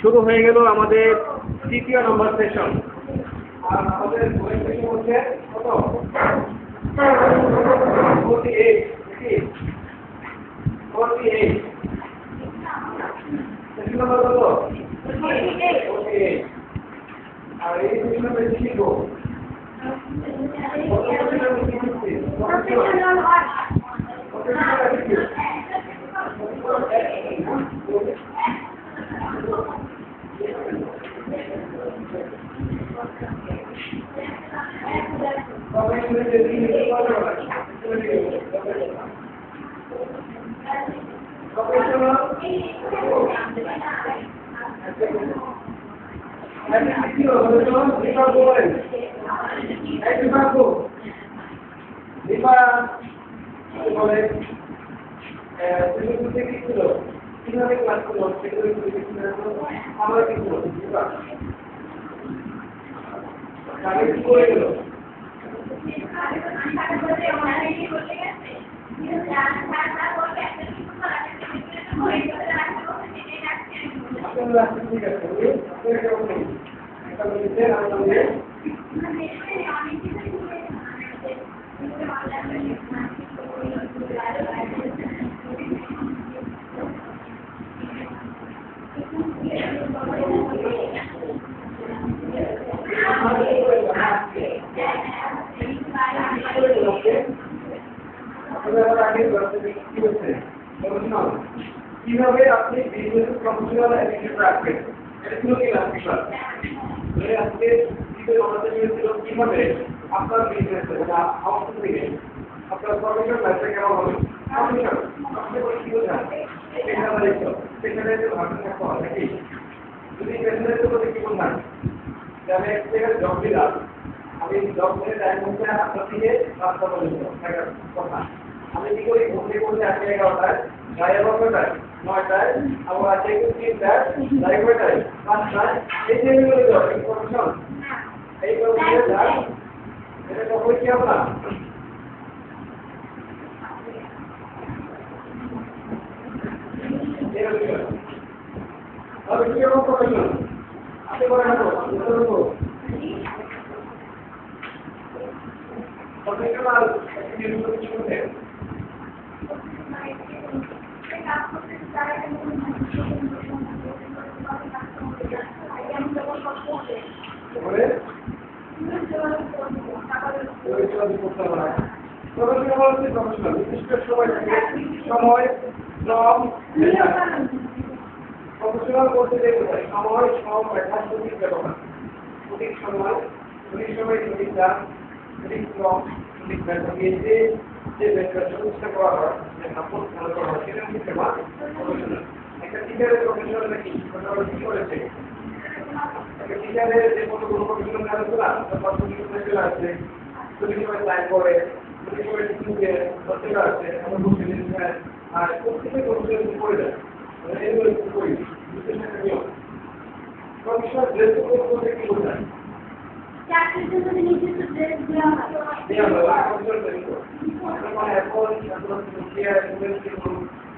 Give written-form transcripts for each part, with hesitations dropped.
শুরু হয়ে গেল আমাদের তৃতীয় নম্বর সেশন। আর আমাদের সেশন হচ্ছে কত? 48 সেশন নম্বর কত? 48। আর এই সেশন আমরা কি শিখবো? কিভাবে ক্লাস করবো সেগুলো আমরা কি করবো কি করে গেল ঠিক আছে কিভাবে আপনি বিজনেস প্রফেশনাল অ্যাটিটিউড রাখবেন এটা ছিল কি লাস্ট ক্লাস আজকে আমাদের ছিল কিভাবে আপনার বিজনেস আউটপুট থেকে আপনার প্রফেশনাল লাইফে কেমন হবে প্রফেশনাল আপনি কি বোঝান সেখানে ভাবনা থাকতে হবে নাকি যদি বিজনেসের প্রতি কি বোঝান যে আমি এক জায়গায় জব দিলাম আমি জব করে টাইম হচ্ছে আপনার থেকে 5টা পর্যন্ত কথা আমি কি করি ঘুরতে ঘুরতে 11টায় গায়ে 9টায় আবার আছে 3টায় লাইব্রেরিটায় 5টায় এই যে মিলে যাও ইনফরমেশন এই করে যায় এটা তো হই কি আমরা আর কি রকম প্রফেশনাল আপনি বলেন না তো প্রফেশনাল অ্যাক্টিভিটি কিছু করতে সময় শ্রম প্রফেশনাল করতে সময় শ্রম মেধা সঠিক ব্যবহার সঠিক সময় সঠিক দাম সঠিক শ্রম সঠিক মেধা দিয়ে যে ব্যবস্থা করা হয় যে সাপোর্ট ভালো করা হয় সেটা হচ্ছে প্রফেশনাল একটা টিচারের প্রফেশনাল নাকি কি করেছে একটা টিচারের যে কোনো প্রফেশনাল কাজ করা তারপর চলে আসছে তুমি সময় টাইম করে তুমি সময় টিচিংয়ে চলে আসছে এমন বলতে আর প্রত্যেকের প্রফেশনাল করে দেয় এগুলো একটু করি বিশ্লেষণের নিয়ম প্রফেশনাল ড্রেস করতে কি বোঝায় চাকরির জন্য নির্দিষ্ট ড্রেস দেওয়া হয় এখন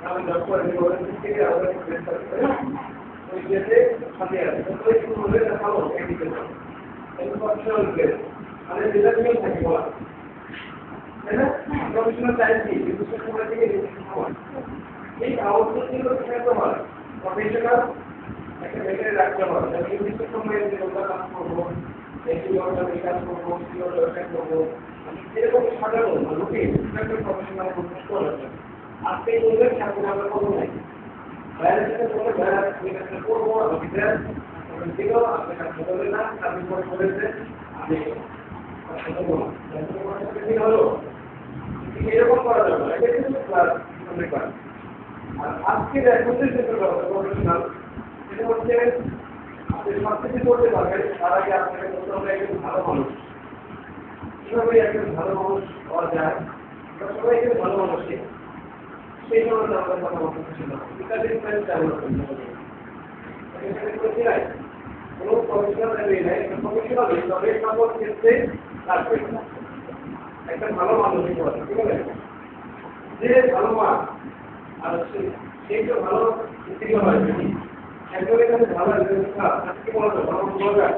আমি জব করে থেকে আবার ওই ড্রেসে সাথে আছে একটু বলে দেখাবো প্রফেশনাল ড্রেস আমাদের ডিজাইন থাকে বলা তাই না প্রফেশনাল টাইম কি নির্দিষ্ট সময় থেকে নির্দিষ্ট সময় এই আউটপুটগুলো খেতে হয় প্রফেশনাল একটা মেটারে রাখতে হয় নির্দিষ্ট সময়ে যে কাজ করবো কাজ করবো ব্যবসা করবো এরকম সাজানো রুটিন প্রফেশনাল আজকে বলবেন ঠাকুর আমরা করবো নাই বাইরের সাথে বলে বাইরে করবো দিলেও আপনি কাজ করবেন না আপনি পরে করেছেন আমি হলো এরকম করা যাবে এটা কিন্তু ক্লাস আর আজকের এখন যে প্রফেশনাল সেটা হচ্ছে আপনি সব কিছু করতে পারবেন তার আগে আপনাকে বলতে হবে একজন ভালো মানুষ কিভাবে একজন ভালো মানুষ হওয়া যায় সবাই কিন্তু ভালো মানুষকে সেই সময় আমাদের কথা বলতে ছিল কোনো প্রফেশনাল নাই প্রফেশনাল তবে সকল ক্ষেত্রে থাকবে একটা ভালো মানুষ ঠিক আছে যে ভালো মান আর সেই তো ভালো হয় একজনের কাছে ভালো একজনের খারাপ কি বলা যায় ভালো বলা যায়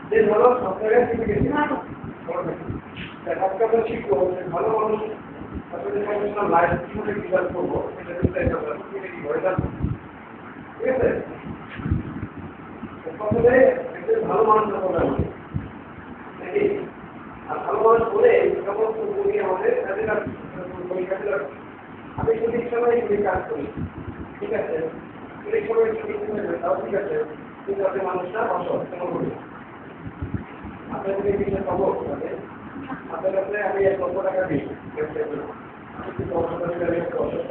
যে ভালো সব জায়গায় শিখে গেছে আজকে আমরা শিখবো যে ভালো মানুষ আসলে প্রফেশনাল লাইফ কিভাবে ডিজাইন করবো সেটা চিন্তা করবো কি করে যাবো ঠিক আছে প্রথমে একজন ভালো মানুষ হতে হবে নাকি আর ভালো মানুষ বলে সমস্ত বই আমাদের পরীক্ষা আমি সঠিক সময় কাজ করি ঠিক আছে সঠিক সময় তাও ঠিক আছে কিন্তু আপনি মানুষটা অসৎ কেমন করি আপনাদের বিষয়ে খবর আপনার কাছে আমি 1 লক্ষ টাকা দিই আমি কিন্তু 10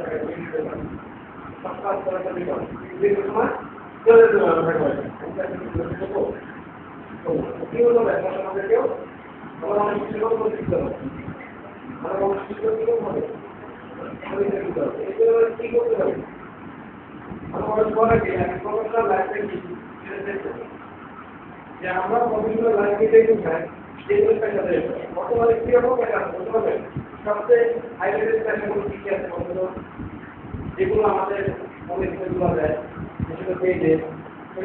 টাকা দিয়ে দিতে পারি সব কাজ করাটা দিতে পারি দীর্ঘ সময় চলে যেতে পারবো কি হলো ব্যবসা আমাদেরকেও আমার অনেক কিছু শিখতে হবে আমার অনেক কিছু দিতেও হবে কি করতে হবে আমার বলা কি আমি প্রফেশনাল লাইফে কি যে আমরা প্রফেশনাল লাইফে দেখতে চাই যেগুলো পেশা দেয় বর্তমানে কি রকম পেশা আছে বলতে হবে সবচেয়ে হাইলাইটেড পেশাগুলো কি আছে বলতে যেগুলো আমাদের মনে যেগুলো দেয় সেগুলো পেয়ে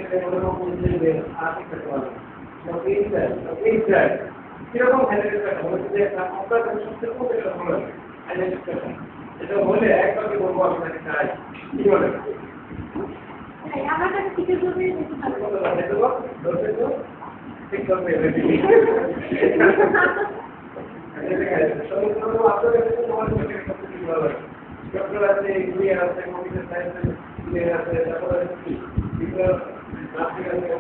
সেগুলো পৌঁছে আর্থিক পেতে পারবে কিরকম হাইলাইটেড পেশা বলতে যে আপনার সবচেয়ে খুব পেশা হলো হাইলাইটেড পেশা এটা বলে একবারই বলবো আপনাকে চাই কি বলে আমার কাছে টিকিট করবে ঠিক করবে ডক্টর আছে ইঞ্জিনিয়ার আছে কম্পিউটার সায়েন্স আছে তারপরে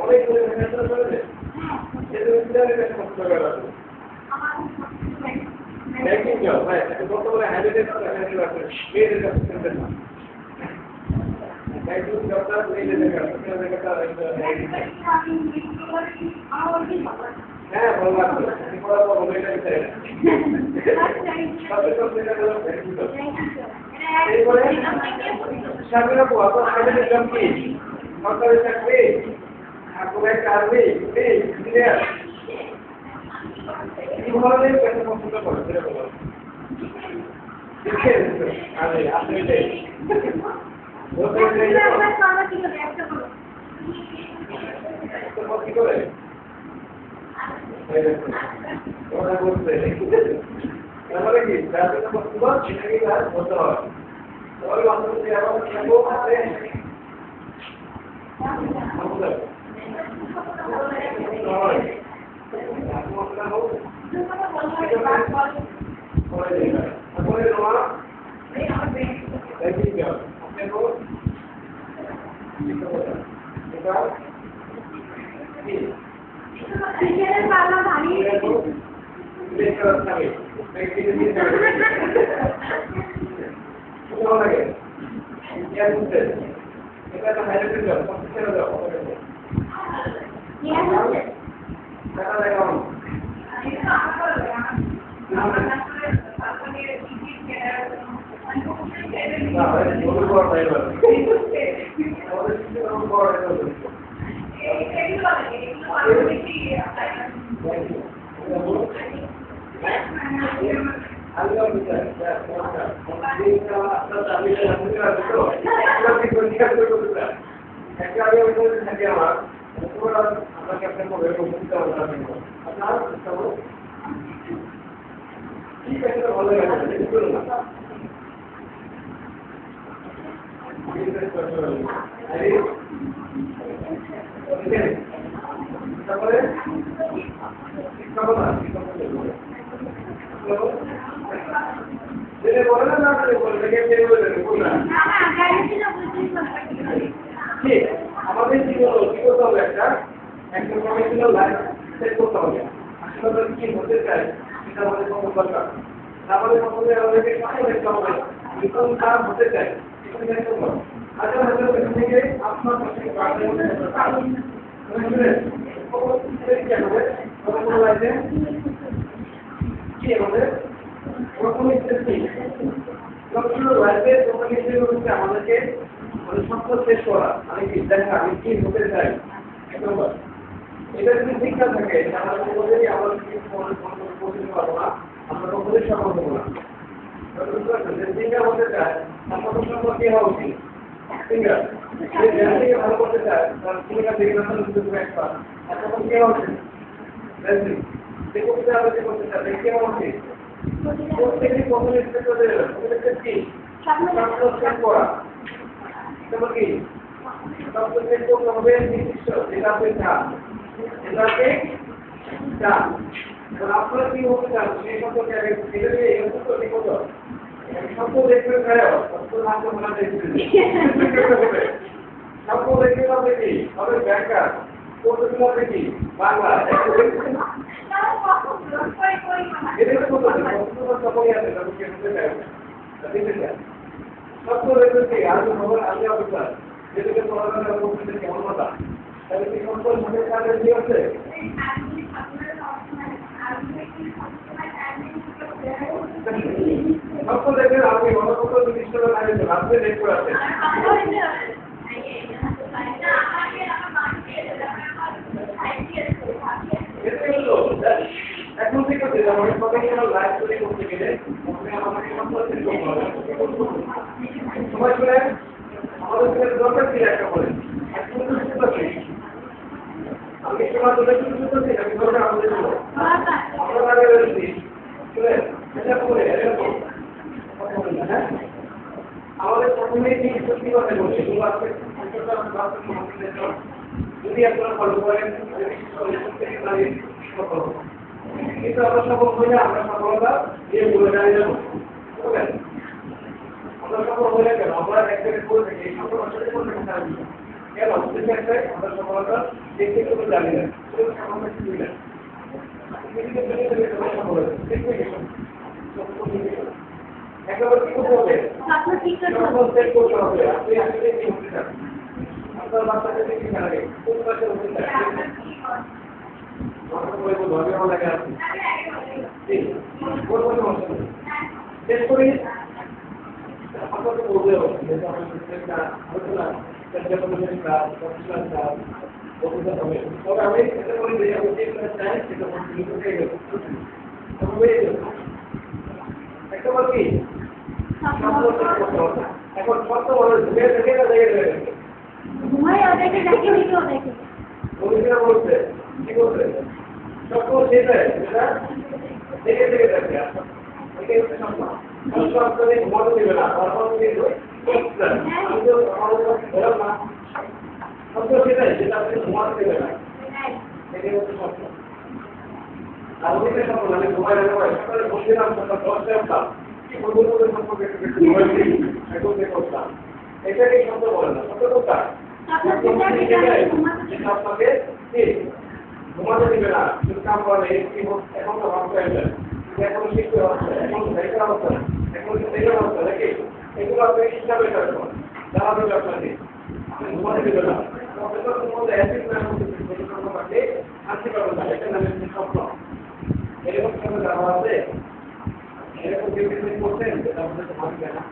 অনেক চলে ব্যাংকিং জব ভাই বর্তমানে হাইলাইটেড মেয়েদের কাছে না ব্যাংকিং জবটা মেয়েদের কাছে হ্যাঁ ভালো লাগবে পড়া পড়া বলে গেছে এরপরে সামনে রাখবো আপনার হাইলাইটেড জব কি সরকারি চাকরি কোনো একটা আর্মি ইঞ্জিনিয়ার কি ধরনের পেশা পছন্দ করে সেটা বলো আরে আপনি কি করে ওরা বলছে তাহলে কি যাদের পছন্দ সেটাকে আর বলতে হবে তাহলে মানুষ যে আমার কেমন আছে এটা হাইলাইটেড জব প্রফেশনাল জব টাকা লাগাও তারপরে বলে না ঠিক আমাদের জীবন কি করতে হবে একটা প্রফেশনাল লাইফ সেট করতে হবে আসলে কি হতে চাই সেটা আমাদের কত দরকার তারপরে প্রথমে আমাদেরকে সামনে দেখতে হবে কোন কাজ হতে চাই সেটা দেখতে হবে আচ্ছা হাজার থেকে আপনার কি আমাদের প্রথমে আমাদেরকে স্বপ্ন শেষ করা আমি কি দেখা আমি কি হতে চাই এটা যদি শিক্ষা থাকে আমরা পারবো না আমরা কখনোই সফল হবো না শিক্ষা হতে চায় তার কত সম্পর্কে হওয়া উচিত সিঙ্গার এই ব্যাংকে ভালো করতে চায় তার সিঙ্গার থেকে নাম কিন্তু একটা এখন কি হচ্ছে দেখুন দেখো কি আমরা করতে চাই দেখে হচ্ছে প্রত্যেকটি প্রথমে স্টেপ করে দেবেন প্রত্যেকটি কি সামনে সেট করা তারপর কি তারপর সেট করতে হবে নির্দিষ্ট যেটাতে চান এটাকে চান এখন আপনারা কি হতে চান সেই সম্পর্কে আগে ভেবে নিয়ে এই সম্পর্কে কত সম্পর্ক দেখতে চাই সম্পর্ক নাম তো মনে দেখতে সম্পর্ক দেখতে হবে কি হবে ব্যাংকার কোর্সগুলো হবে কি বাংলা এদের কত সকলই আছে তাদের কি হতে চাই দেখতে চাই সম্পর্ক দেখতে কি আর খবর আগে অবস্থা যেটাকে পড়াশোনা করতে কেমন কথা তাহলে কি সম্পর্ক মনে কাজে কি আছে সকল দেখে আপনি অনকত জিনিসটা লাগে রাতে দেখতে আছে এখন থেকে আমরা প্রফেশনাল লাইফ তৈরি করতে গেলে আমাদের সম্পর্ক সময় চলে আমাদের দরকার কি একটা বলেন আমি সময় ধরে শুরু করতে আমি দরকার আমাদের আমরা আগে বলছি এটা করে এরকম আমাদের প্রথমেই কি সত্যি কথা বলছি যদি আপনারা ফলো করেন কিন্তু আমরা সফল হইলে আমরা সফলতা দিয়ে বলে দাঁড়িয়ে যাবো আমরা সফল হইলে কেন আমরা এক জায়গায় করে থাকি এই সফল আসলে করে থাকি কেন আমরা সফলতা দেখতে করে দাঁড়িয়ে যাই সফলতা কিছুই না একেবারে কি করতে হবে সেট করতে হবে আপনি আসলে কি হতে চান আপনার বাচ্চাকে কি লাগে কোন বাচ্চা হতে চায় আমরা বলবো ধর্মীয় লাগে আছে ঠিক কোন কোন সমস্যা শেষ করি আপনাকে বলতে হবে যে আমাদের সিস্টেমটা আলোচনা তবে আমি এটা বলি যে আমি যেটা চাই সেটা কন্টিনিউ করতে গেলে তবে একটা বল কি এখন কত বড় ধুয়ে থেকে দেখে ঘুমাই ওদেরকে ডাকে দিকে ওদেরকে ওইটা বলতে কি বলতে সকল সেটা যেটা দেখে দেখে দেখে এটাই হচ্ছে সম্মান সরকারি ঘুমাতে দেবে না তারপর আমি তো আমাদের বললাম না সকল সেটাই যেটা আপনি ঘুমাতে দেবে না এটাই হচ্ছে সম্মান আর ওইটা সম্মান আমি ঘুমাই রাখবো সকালে বসছিলাম সকাল 10টায় উঠলাম কি বন্ধুদের সম্পর্কে একটু ঘুমাইছি এখন করতাম এটাকে শব্দ বলে না শব্দ কোনটা আপনাকে ঘুমাতে দিবে না কাম করে এখন তো ভাবতে হবে এখন শিখতে হচ্ছে এখন দেখার হচ্ছে এখন দেখার হচ্ছে নাকি এগুলো আপনি হিসাবে রাখবেন যারা দেবে আপনাকে আপনি ঘুমাতে দিবে না আনতে পারবেন না এটা নামে স্বপ্ন এরকম সময় যারা আছে এরকম বিভিন্ন করছেন যেটা আমাদের ভাববে না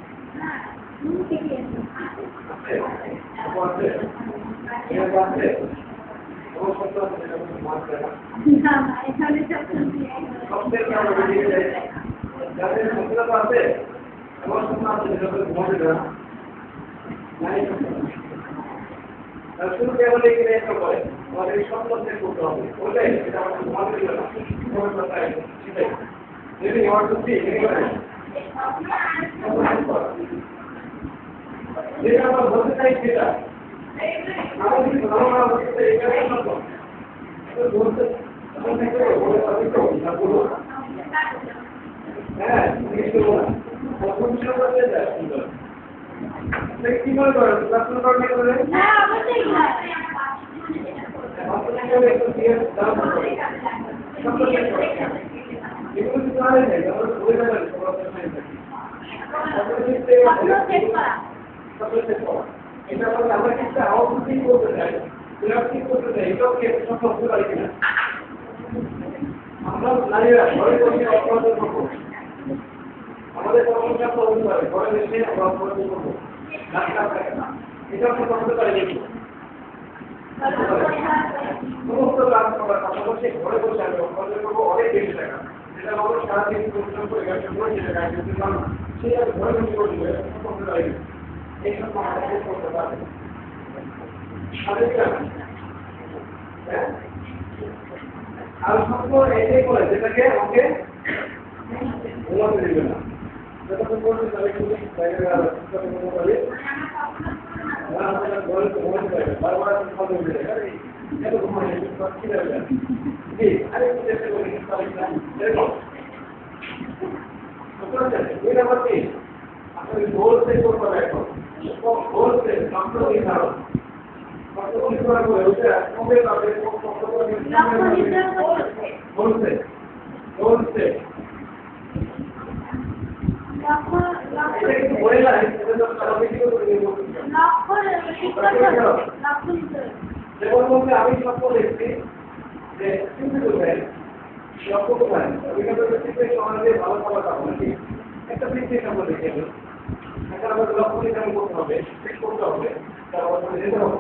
শুরু কেবল এখানে একটা করে আমাদের এই সম্পর্কে করতে হবে বললে এটা আমাদের ঘুমাতে দিল না সেটাই যদি আমার সত্যি যেটা আমরা বলতে চাই সেটা আমাদের ধারণা বলতে এখানে সম্ভব বলতে হ্যাঁ কি মনে করেন প্রশ্ন করলে করে হ্যাঁ অবশ্যই এগুলো কি জানে না আমরা বলে দেবেন এটা আমরা কিন্তু আউটপুট করতে চাই ঠিক করতে চাই এটাও কি সম্ভব হতে পারে কিনা আমরা নারীরা ঘরে বসে অপরাধ করবো আমাদের কর্মচার তো হতে পারে ঘরে বসে আমরা অপরাধ করবো এটাও সম্ভব হতে পারে নাকি সমস্ত কাজ করার পাশাপাশি ঘরে বসে আমি অপরাধ করবো অনেক বেশি টাকা যেটা আমরা সারাদিন পরিশ্রম করে গেছে সেই ঘরে বসে করতে পারি এই সব আমাদের করতে পারবে হ্যাঁ আর স্বপ্ন এটাই বলে যেটাকে আমাকে ঘুমাতে দেবে না যতক্ষণ পর্যন্ত তাহলে কিন্তু বাইরে বারবার কথা বলতে এত ঘুমাই কি দেবে জি আরেকটু চেষ্টা করি এরকম দুই নম্বর কি আপনি গোল সেট করতে হবে এখন গোল সেট সম্পূর্ণ নির্ধারণ গোল সেট গোল সেট এটা কিন্তু বলে না এটা তো সারা বেশি করে যেমন বলতে আমি স্বপ্ন দেখছি যে চিন্তা করবেন লক্ষ্য কোথায় ওইখানে তো চিন্তা সমাজে ভালো খাবার খাবো নাকি একটা বৃত্তির আমরা দেখে নেব এখন আমাদের লক্ষ্য নির্ধারণ করতে হবে ঠিক করতে হবে তারপর যেতে হবে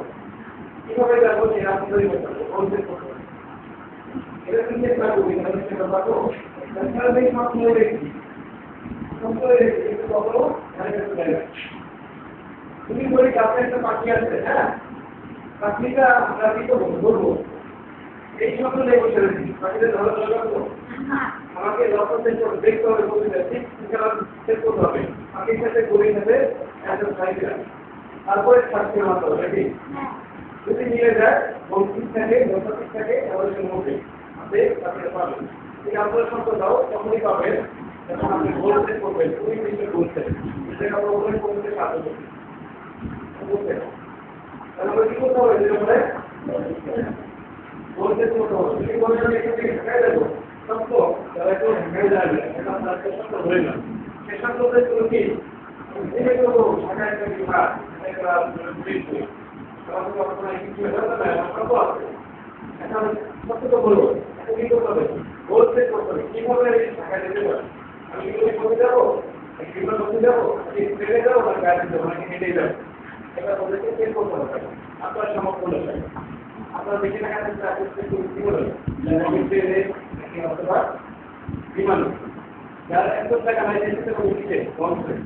কিভাবে যাবো যে আপনি তৈরি করতে হবে কনসেপ্ট করতে হবে এটা কিন্তু একটা অভিজ্ঞতা সেটা পাবো তাহলে এই স্বপ্ন দেখছি কিন্তু কখনো তুমি বলি কাছে একটা পাখি আছে হ্যাঁ পাখিটা আমরা কি করবো ধরবো এই স্বপ্ন নেই বসে রয়েছি পাখিটা ধরা দরকার তো আমাকে লক্ষ্য দেখতে হবে বলতে ঠিক সেট করতে হবে পাখির সাথে গড়ির সাথে একটা সাইডে তারপরে থাকতে মাত্র হবে ঠিক যদি মিলে যায় বন্ধুর থাকে বন্ধুর থাকে আমাদের মধ্যে আপনি তাকে পাবেন ঠিক আপনার শব্দ দাও তখনই পাবেন যখন আপনি গোল সেট করবেন তুমি কিন্তু গোল সেট সেটা আমরা ওখানে করতে সাহায্য করতে তাহলে আমরা কি করতে হবে যেটা বলে গোল সেট করতে হবে যদি গোল সেট এখানে ঢাকায় দেবো শব্দ তাহলে একটু ঢাকায় যাবে এটা আপনার শব্দ ধরে না সে শব্দটা তুমি কি ধীরে করবো ঢাকায় একটা বিভাগ একটা ব্রিজ এখন সত্যি বলবো এখন কি করতে হবে গোল সেট করতে হবে কিভাবে ঢাকায় যেতে পারে আমি কি করতে যাবো কিভাবে করতে যাবো ট্রেনে যাবো না গাড়ি যাবো নাকি হেঁটেই যাবো এটা বলতে সেট করতে হবে আপনার সামর্থ্য অনুসারে আপনার দেখে না কি বলে ট্রেনে নাকি অথবা বিমান যারা একদম টাকা নাই সেটা করে দিচ্ছে কনসেপ্ট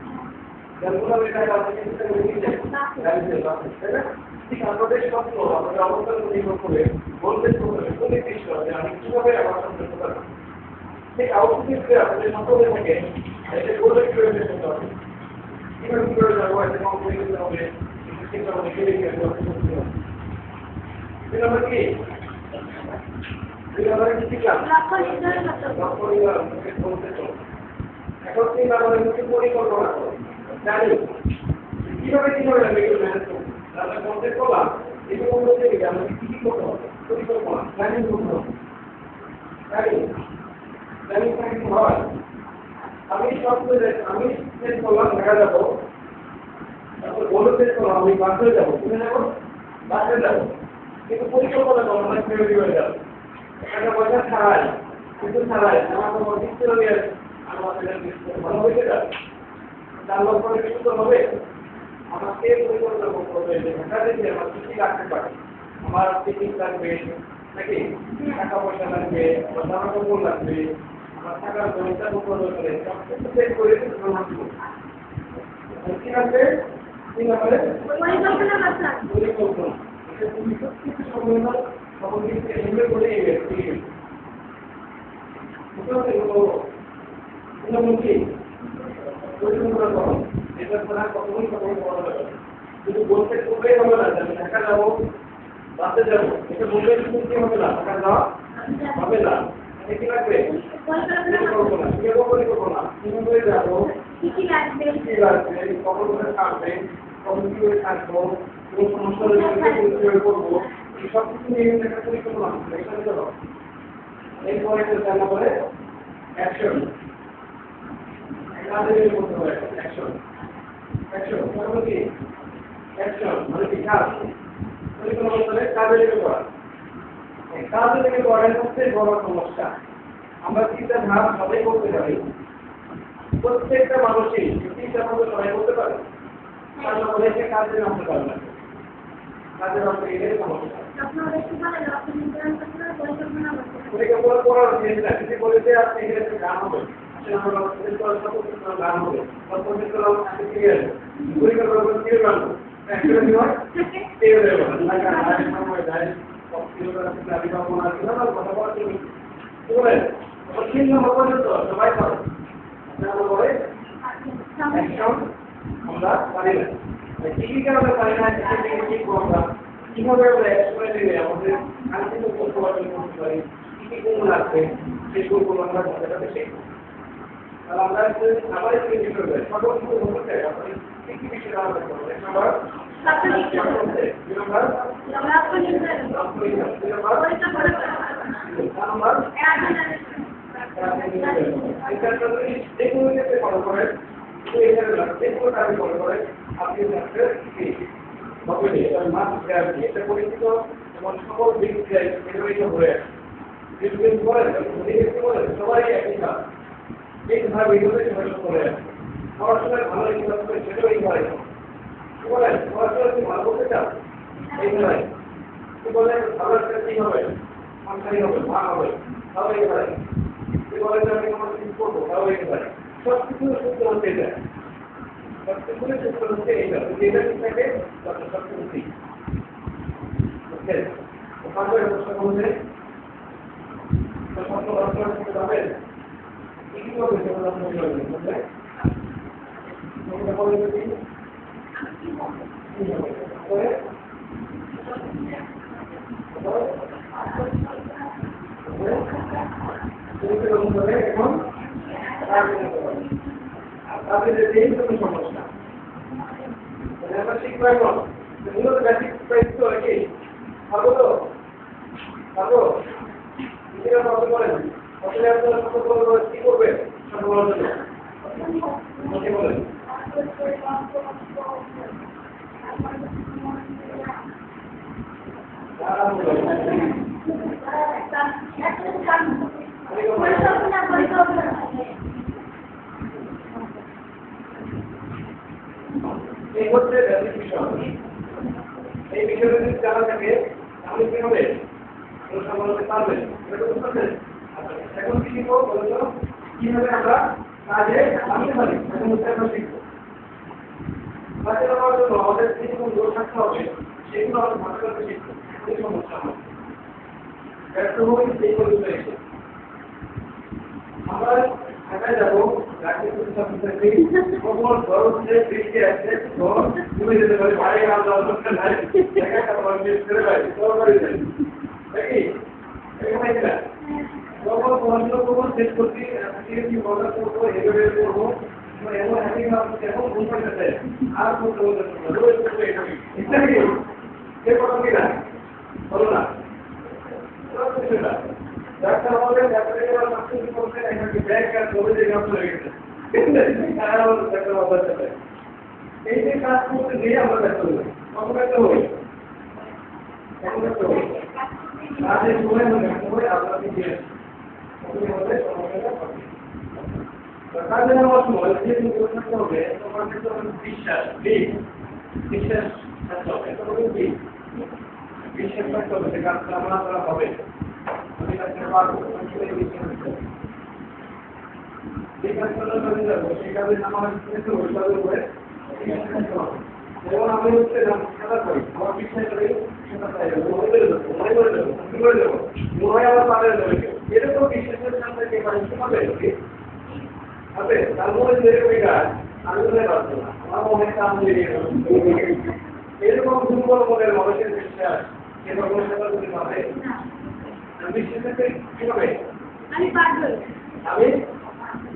যারগুলো টাকা আছে সেটা করে দিচ্ছে গাড়িতে তাই না ঠিক আমাদের স্বপ্ন আমাদের অবস্থান নির্ভর করে বলতে সুনির্দিষ্ট যে আমি কিভাবে আমার সামনে করতে পারবো ঠিক আউটপুট আমাদের সম্পর্কে থাকে এটা বলে কিভাবে করতে হবে কিভাবে করে যাবো এটা কমপ্লিট করতে হবে চিন্তা করে কেটে গিয়ে করতে হবে দুই নম্বর কি দুই নম্বরে কি শিখলাম এখন তিন নম্বরে কিছু পরিকল্পনা করো জানি কিভাবে আমি এগুলো ম্যানেজ করবো আমরা কনসেপ্ট করলাম এটা বলতে গেলে আমাদের কি কি করতে হবে পরিকল্পনা প্ল্যানিং করতে হবে প্ল্যানিং হয় আমি সব আমি সেট করলাম ঢাকা যাবো তারপর বলে সেট করলাম আমি বাসে যাবো কোথায় যাবো বাসে যাবো কিন্তু পরিকল্পনা করলাম অনেক ফেরত হয়ে যাবে একটা পয়সা ছাড়াই কিন্তু ছাড়াই আমার তো অধিক চলে গেছে আমাদের ভালো হয়ে যাবে 4 লক্ষ করে কিছু তো হবে আমাকে পরিকল্পনা করতে হবে যে ঢাকা থেকে আমার কি রাখতে পারি আমার টিকিট লাগবে নাকি টাকা পয়সা লাগবে আমার জামা কাপড় লাগবে আমার থাকার ব্যবস্থা করতে হবে সব কিছু সেট করে কি লাগবে কি লাগবে পরিকল্পনা এটা তুমি সব কিছু সম্পূর্ণ সকল কিছু এমনি করে পরিকল্পনা করো এটা ছাড়া কখনোই কখনো করা যাবে শুধু বলতে করলেই হবে না যে ঢাকা যাবো বাসে যাবো এটা বললে শুধু কি হবে না ঢাকা যাওয়া হবে না কি লাগবে পরিকল্পনা কিভাবে যাবো কি লাগবে কখন করে থাকবে কখন কি করে থাকবো কোন সমস্যা কিভাবে করবো এই সব কিছু নিয়ে একটা পরিকল্পনা এখানে চলো এরপরে জানা বলে অ্যাকশন কাজে করতে হবে অ্যাকশন মানে কি অ্যাকশন মানে কি কাজ পরিকল্পনা করে কাজে করা কাজে থেকে করার সবচেয়ে বড় সমস্যা আমরা চিন্তা ভাব সবাই করতে পারি প্রত্যেকটা মানুষই চিন্তা ভাব সবাই করতে পারে তাহলে অনেকে কাজে নামতে পারে না কাজে নামতে গেলে সমস্যা পরিকল্পনা করার চেষ্টা যদি বলে যে আপনি এখানে গান হবে আমরা সকল গান হবে সকল ক্লিয়ার পরীক্ষা করব ক্লিয়ার করব একটা কি হয় ক্লিয়ার হবে না কারণ সময় যায় সব ক্লিয়ার করতে আমি পাবো না কথা বলা কি বলে কঠিন হবে তো সবাই পারে আমরা বলে অ্যাকশন আমরা পারি না কি কারণে পারি না এটা কি আমরা কিভাবে আমরা এক্সপ্লেইন দিলে আমাদের আন্তরিক উপস্থাপন করতে পারি কি গুণ লাগবে সেই গুণগুলো আমরা জানতে শিখব তাহলে আমরা আবার একটু কি করব সকল কিছু হতে আপনি কি বিষয় জানতে পারবেন নাম্বার আপনি পরিচিত সকল দিক সবাই একই কাজ এইভাবে করে পড়াশোনায় ভালো সেটাই হয় বলেন পড়াশোনা কি ভালো করতে চান এই নয় কি বলেন ভালো একটা কি হবে সরকারি হবে ভালো হবে তাও এই পারে কি বলেন আমি কোনো কিছু করবো তাও এই পারে সব কিছু সূত্র হতে যায় সব কিছু সূত্র হচ্ছে এইটা যেটা ঠিক থাকে সব কিছু ঠিক বুঝছেন ওখানে প্রশ্ন বলছে সব রচনা করতে পারবেন কি করবে সেগুলো আপনি বলবেন বুঝলেন তোমরা বলবে কি এখন আপনাদের এই সমস্যা আমরা শিখবো এখন মূলত বেসিক প্রাইস তো কি ভালো তো ভালো এটা কত বলেন আসলে আপনারা কত বড় কি করবেন সব বলার জন্য কি বলেন এই হচ্ছে বেসিক বিষয় এই বিষয়টা যদি জানা থাকে তাহলে কি হবে বলতে পারবেন এখন কি শিখবো বলতো কিভাবে আমরা কাজে আনতে পারি এখন হচ্ছে আমরা শিখবো কাজে আনার জন্য আমাদের যেগুলো দোষ থাকতে হবে সেগুলো আমরা ভালো করতে শিখবো এই সমস্যা হবে ব্যর্থ হয়ে সেই পরিচয় এসে আমরা ঢাকায় যাবো গাড়ি খবর ধরো যে ফিরতে আসছে ধর তুমি যেতে পারি বাইরে আমরা অবস্থা নাই জায়গাটা ছেড়ে বাইরে তোর বাড়ি যাই নাকি এখানে গেলা তখন পড়াশোনা করবো শেষ করছি কি বলার করবো এভাবে করবো এমন হাতি এখন ঘুম পাইতেছে আর করতে বলতে ইচ্ছা নাকি সে কথা কিনা বলো না ডাক্তার আমাদের ডাক্তারের করতে এখানে ব্যাগ আর করে দিয়ে চলে গেছে এই যে কাজ করতে গিয়ে আমরা ব্যস্ত হই কত ব্যস্ত হই এখন ব্যস্ত হই কাজের সময় সময় আপনাকে দিয়ে কাজে নেওয়ার সময় যে থাকতে হবে তোমার বিশ্বাস বিশ্বাস থাকতে হবে বিশ্বাস থাকতে হবে যে কাজটা আমরা করা হবে আমি কাজটা পারবো যে কাজটা করে যাবো সেই কাজে আমার উপরে যেমন আমি হচ্ছে সাদা করি আমার বিশ্বাস করি সাদা পাই যাবো মনে করে দেবো মনে আবার পারে দেবে এরকম বিশ্বাসের সামনে কে পারে হবে হবে তার মনে যেরকম কাজ আমি বলে পারবো না আমার মনে কাজ বেরিয়ে গেল এরকম দুর্বল মনের মানুষের বিশ্বাস সেটা কোনো সাদা করতে পারবে বিশ্বাসকে কি হবে আমি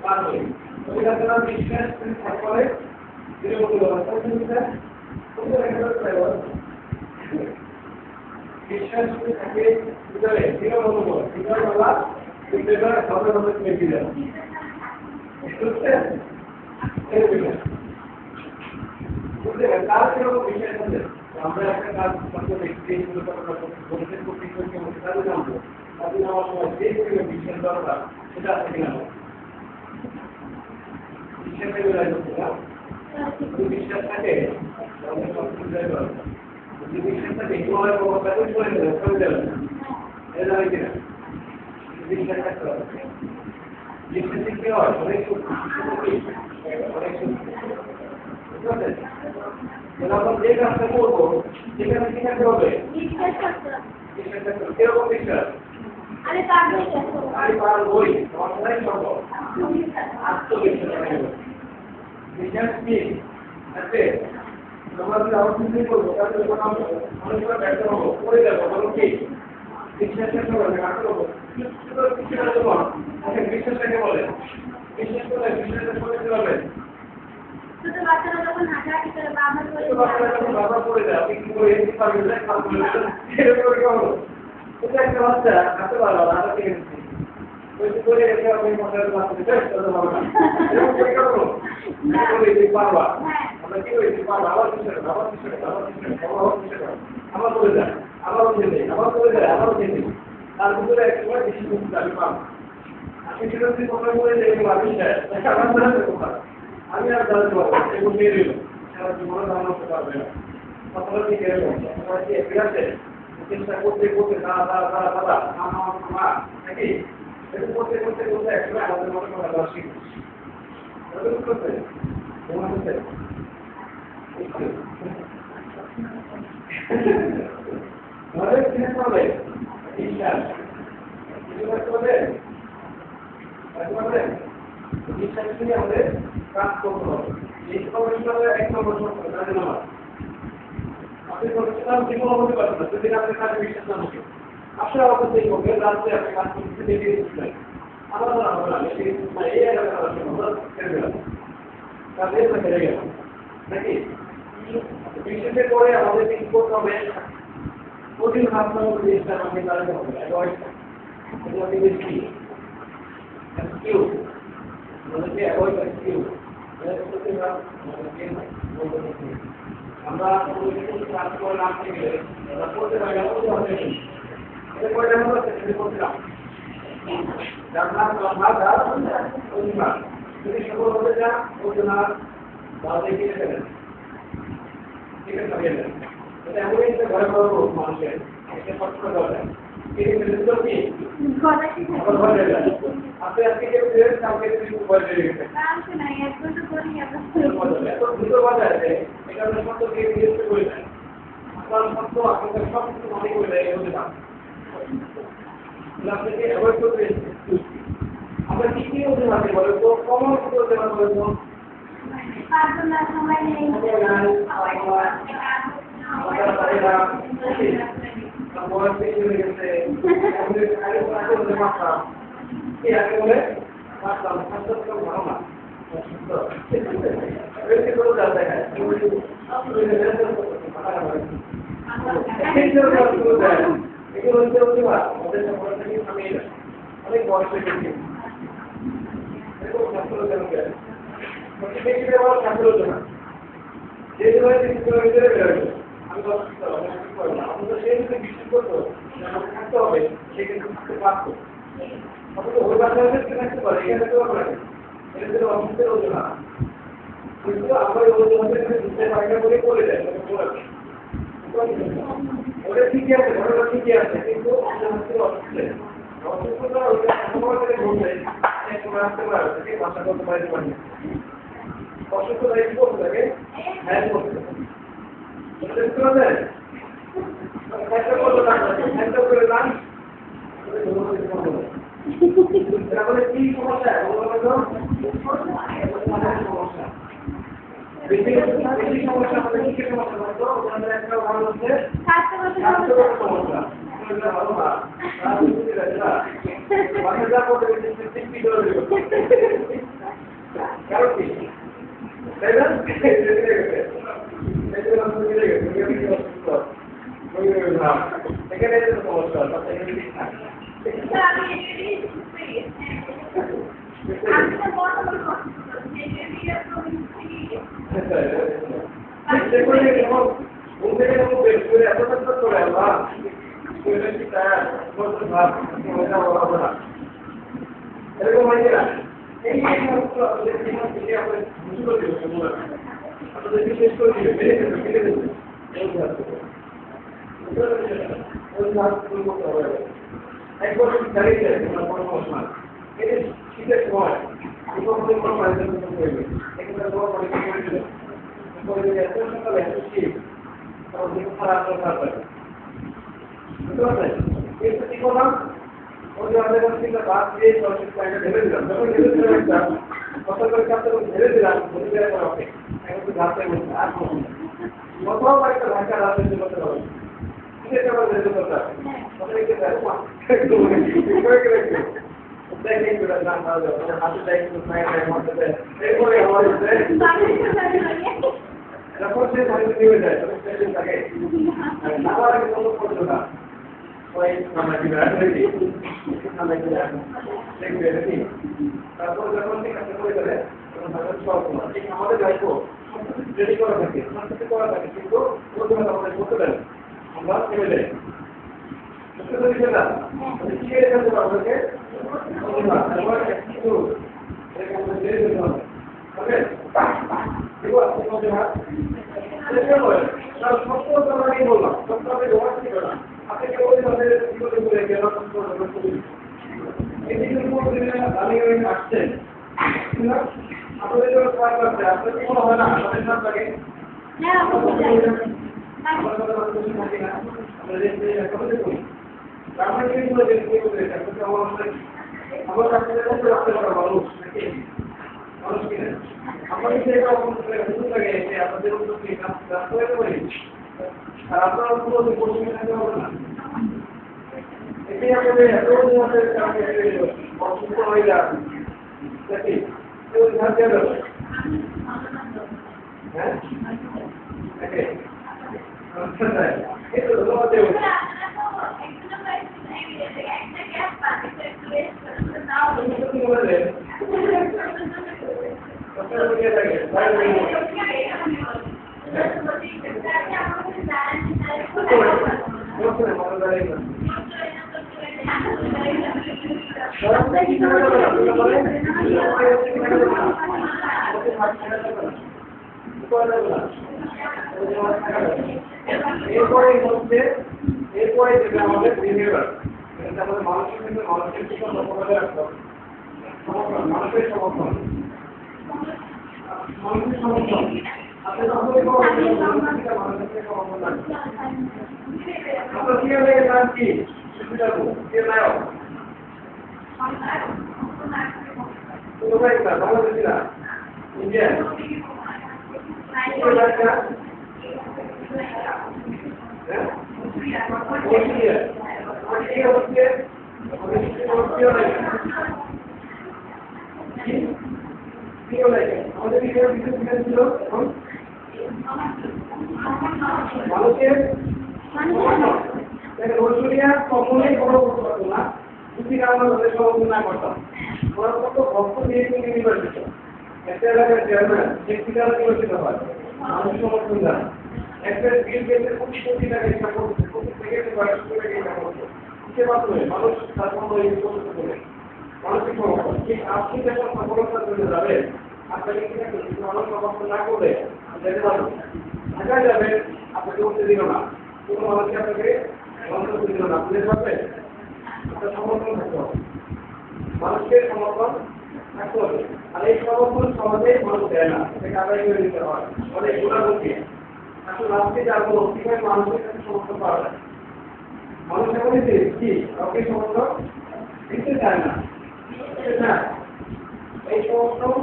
পারবো ওই আপনারা বিশ্বাস করে বিশ্বাস থাকে ভিতরে মনোবল ভিতরবেলা ভাবে ভাবে মেপে দেয় তার কিরকম বিশ্বাস আছে আমরা একটা কাজ করতে তাদের জানবো তাদের নেওয়ার সময় যে বিশ্বাস দরকার সেটা আছে কিনা বিশ্বাস থাকে বিশ্বাস থাকে বিশ্বাস থাকতে হবে বিশ্বাসে কি হয় অনেক শক্তি অনেক শক্তি ঠিক আছে আমরা যে কাজটা করবো সেখানে কি থাকতে হবে বিশ্বাস করতে হবে। কিরকম বিশ্বাস আরে পারবে তো। আমি পারবই আমার সবাই সম্ভব আত্মবিশ্বাস বিশ্বাস কি আছে আমরা যদি আলোচনা করবো তাহলে যখন আমরা অনেকবার ব্যর্থ হবো করে যাবো বলো কি বিশ্বাসের সঙ্গে কাকে হবো বিশ্বাসটাকে বলে বিশ্বাস করলে বিশ্বাসের সঙ্গে কি হবে ছোট বাচ্চারা যখন হাঁটাহাঁটি করে বাবা বলে বাচ্চারা যখন বাবা পড়ে যায় আপনি কি করে এসে পারবেন না কাজ করে এরকম কি হলো এটা একটা বাচ্চা হাতে পারলো না হাতে থেকে ওই করে রেখে আপনি মশার বাচ্চা দিতে হবে না এরকম করে কেন হলো পারবা আমরা কি হয়েছি পারবা আবার কিছু আবার করে যায় আবার করে যায় আবার তার ভিতরে একটা বেশি করতে আমি পারবো আপনি সেটা যদি কথা বলে যে এগুলো আমি আমি আর জানতে পারবো এগুলো মেয়ে দিল সারা জীবনে ধারণ করতে পারবে না কথাটা ঠিক এরকম আপনারা কি এপিরাতে চেষ্টা করতে নাকি এরকম করতে একসময় আমাদের মনে করা শিখবে আমাদের চিন্তা হবে বিশ্বাস বিশ্বাস নিয়ে আমাদের কাজ করতে হবে এই সমস্যাটা এক নম্বর সমস্যা কাজে নামা আপনি প্রফেশনাল জীবন হতে পারবেন না যদি আপনি কাজে বিশ্বাস না থাকে আসলে আমাদের সেই করবেন রাত্রে আপনি কাজ করতে দেখে দিচ্ছেন আমার দ্বারা হবে না এই এলাকা কাজে হেরে গেল নাকি বিশ্বাসের পরে আমাদের কি করতে হবে কঠিন ভাবনা জিনিসটা আমাকে দাঁড়াতে হবে এগুলোকে বেশি স্কিল আমাদেরকে অ্যাভয়েড স্কিল আমরা কাজ করে নামতে গেলে আমরা করতে পারি না করতে হবে এটা করে আমরা করছিলাম যার নাম যদি সকল হতে চান করতে না তাহলে কি দেবেন ঠিক আছে এটা এমনই একটা ঘরে ঘর মানুষের একটা কষ্ট দেওয়া যায় আপনি আজকে কেউ কাউকে ভয় পেয়ে গেছেন এত দ্রুত বাজায় এটা শব্দ দিয়ে বিরক্ত করে দেয় আপনার শব্দ আপনাদের সব কিছু মনে করে দেয় এগোতে পারেন আপনাকে অ্যাভয়েড করতে আমরা কি কি হতে পারি বলে তো কমন করতে পারবো বলে বয়স বেশি হয়ে গেছে মারতাম এই আগে বলে মারতাম ভালো না অনেক বয়স হয়ে গেছে ছাত্র হতো না যে ভিতরে বেরোবে আমি আমাদের সেই যদি বিশ্বাস করতো আমাকে থাকতে হবে সে কিন্তু থাকতে পারতো অথচ ওই বাচ্চাদের থাকতে পারে এখানে থাকতে পারবে এটা যদি অসুস্থের হতো না কিন্তু আমরা বুঝতে পারি না বলে করে দেয় ওটা ঠিকই আছে ঘটনা ঠিকই আছে কিন্তু অসুস্থতা ওইটা থেকে বলছে আসতে পারে ভাষা করতে পারি অসুস্থতা কি করতে থাকে হ্যাঁ করতে কি সমস্যা বেশি সমস্যা আমাদের কি সমস্যা একটা ভালো হচ্ছে সমস্যা ভালো না কারণ কি তাই না এখানে সমস্যা এরকম হয় না এই সমস্ত আপনাদের বিশেষ করে একবার দাঁড়িয়ে যায় কোনো সমস্যা শীতের সময় উপকূলের কোনো পানিতে করবে এখানে তোমার পানিতে করে দিল করে দিলে এত সকালে এত শীত তখন কিন্তু খারাপ হবে বুঝতে পারছেন এই তো কি করলাম ওই যে আমাদের কাছ থেকে বাদ দিয়ে সরষের পানিটা ঢেলে দিলাম যখন ঢেলে দিলাম একটা কত করে কাপটা ঢেলে দিলাম ঢেলে দেওয়ার পর ওকে এখন তো ঘাটতে বলছে আর কোথাও একটা ভাষা রাজনীতি করতে হবে ঠিক আছে আমার ঢেলে করতে হবে ওখানে গিয়ে দেখো একটু দেখেন তো নাম পাওয়া যাবে হাতে দেখতে পায় মধ্যে এরপরে আমার যখন সে পানিতে নেমে যায় তখন স্টেশন থাকে নামার আগে কোনো করতো না ওই আমরা কি রাখি আমরা কি রাখি দেখবে নাকি তারপর যখন ঠিক আছে করে গেলে তখন তাদের সব তোমার ঠিক আমাদের দায়িত্ব রেডি করা থাকে সংস্কৃতি করা থাকে কিন্তু প্রথমে আমাদের করতে দেন আমরা নেমে যাই বুঝতে পেরেছি না কি এখানে আমাদেরকে কিছু এখানে ছেড়ে দিতে হবে ওকে দেখো আপনি মধ্যে হাত তার সত্য আমি বললাম সত্য আমি ব্যবহার ছিল না আপনাকে ওই ধরনের বিপদে বলে গেল এই দিকে দাঁড়িয়ে আসছেন আপনাদের জন্য কাজ করছে আপনার কি মনে হয় না আপনাদের নাম লাগে আমার কথা বলতে থাকি না আমরা দেখতে কবে করি আমরা কিন্তু দেখতে করি আমার কাছে কত রাখতে পারা মানুষ নাকি মানুষ কিনা আমাদের যে রকম লাগে যে আপনাদের উন্নতি রাস্তা হতে পারি আর আপনারা পুরো পরিস্থিতি থাকতে হবে না এতে আমাদের এত উন্নতের কারণে অসুস্থ হয়ে যায় নাকি কেউ ধার দেবে হ্যাঁ এই তো ধন্যবাদ দেব এরপরে যেটা আমাদের বিহেভিয়ার এটা আমাদের মানুষের জীবন রক্ষা রাখতে হবে মানুষের সমর্থন আপনি আপনার কি নাম কি নায়ক বাংলাদেশি না ইন্ডিয়ান আমাদের ছিল মানুষের রসুলিয়া কখনোই বড় করতে পারতো না যদি আমরা তাদের সমর্থন না করতাম ওরা কত ভক্ত দিয়ে নির্বাচিত একটা এলাকার চেয়ারম্যান ব্যক্তিগত নির্বাচিত হয় মানুষ সমর্থন দেয় একটা বিল গেটের ২৫ কোটি টাকা ইনকাম করছে ২৫ থেকে ২২ কোটি টাকা ইনকাম করছে সে মাধ্যমে মানুষ তার কোনো করতে পারে মানসিক সমর্থন ঠিক আপনি যখন সফলতার জন্য যাবেন আপনাকে কিন্তু মানুষ সমর্থন না করলে যেতে পারবেন ঢাকা যাবেন আপনাকে উঠতে দিল না কোনো মানুষকে আপনাকে গন্তব্য দিল না বুঝতে পারবেন আপনার সমর্থন থাকতে হবে মানুষকে সমর্থন থাকতে হবে আর এই সমর্থন সমাজে মানুষ দেয় না সেটাকে আদায় করে দিতে হয় অনেক গুণাগুণকে আসলে আজকে যাবো কিভাবে মানুষের কাছে সমর্থন পাওয়া যায় মানুষ এমন কি কাউকে সমর্থন দিতে চায় না এই সমর্থন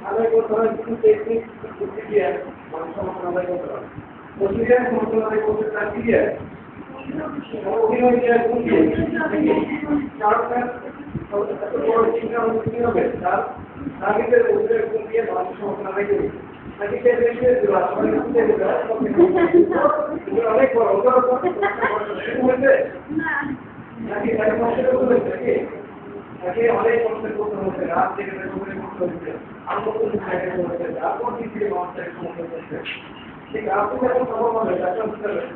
আদায় করতে হয় কিছু টেকনিক বুদ্ধি দিয়ে মানুষ সমর্থন আদায় করতে হবে প্রতিদিন সমর্থন আদায় করতে চান কি দিয়ে অভিনয় দিয়ে বড় চিন্তা কি হবে তার নাগরিকের অভিনয় দিয়ে মানুষ সমর্থন আদায় করবে অনেক বড় নাকি অনেক কষ্টের করতে হচ্ছে রাত থেকে করতে হচ্ছে আরো হচ্ছে তারপর দিক থেকে মানুষটাকে সমর্থন করছে ঠিক আপনি যখন খবর পাবেন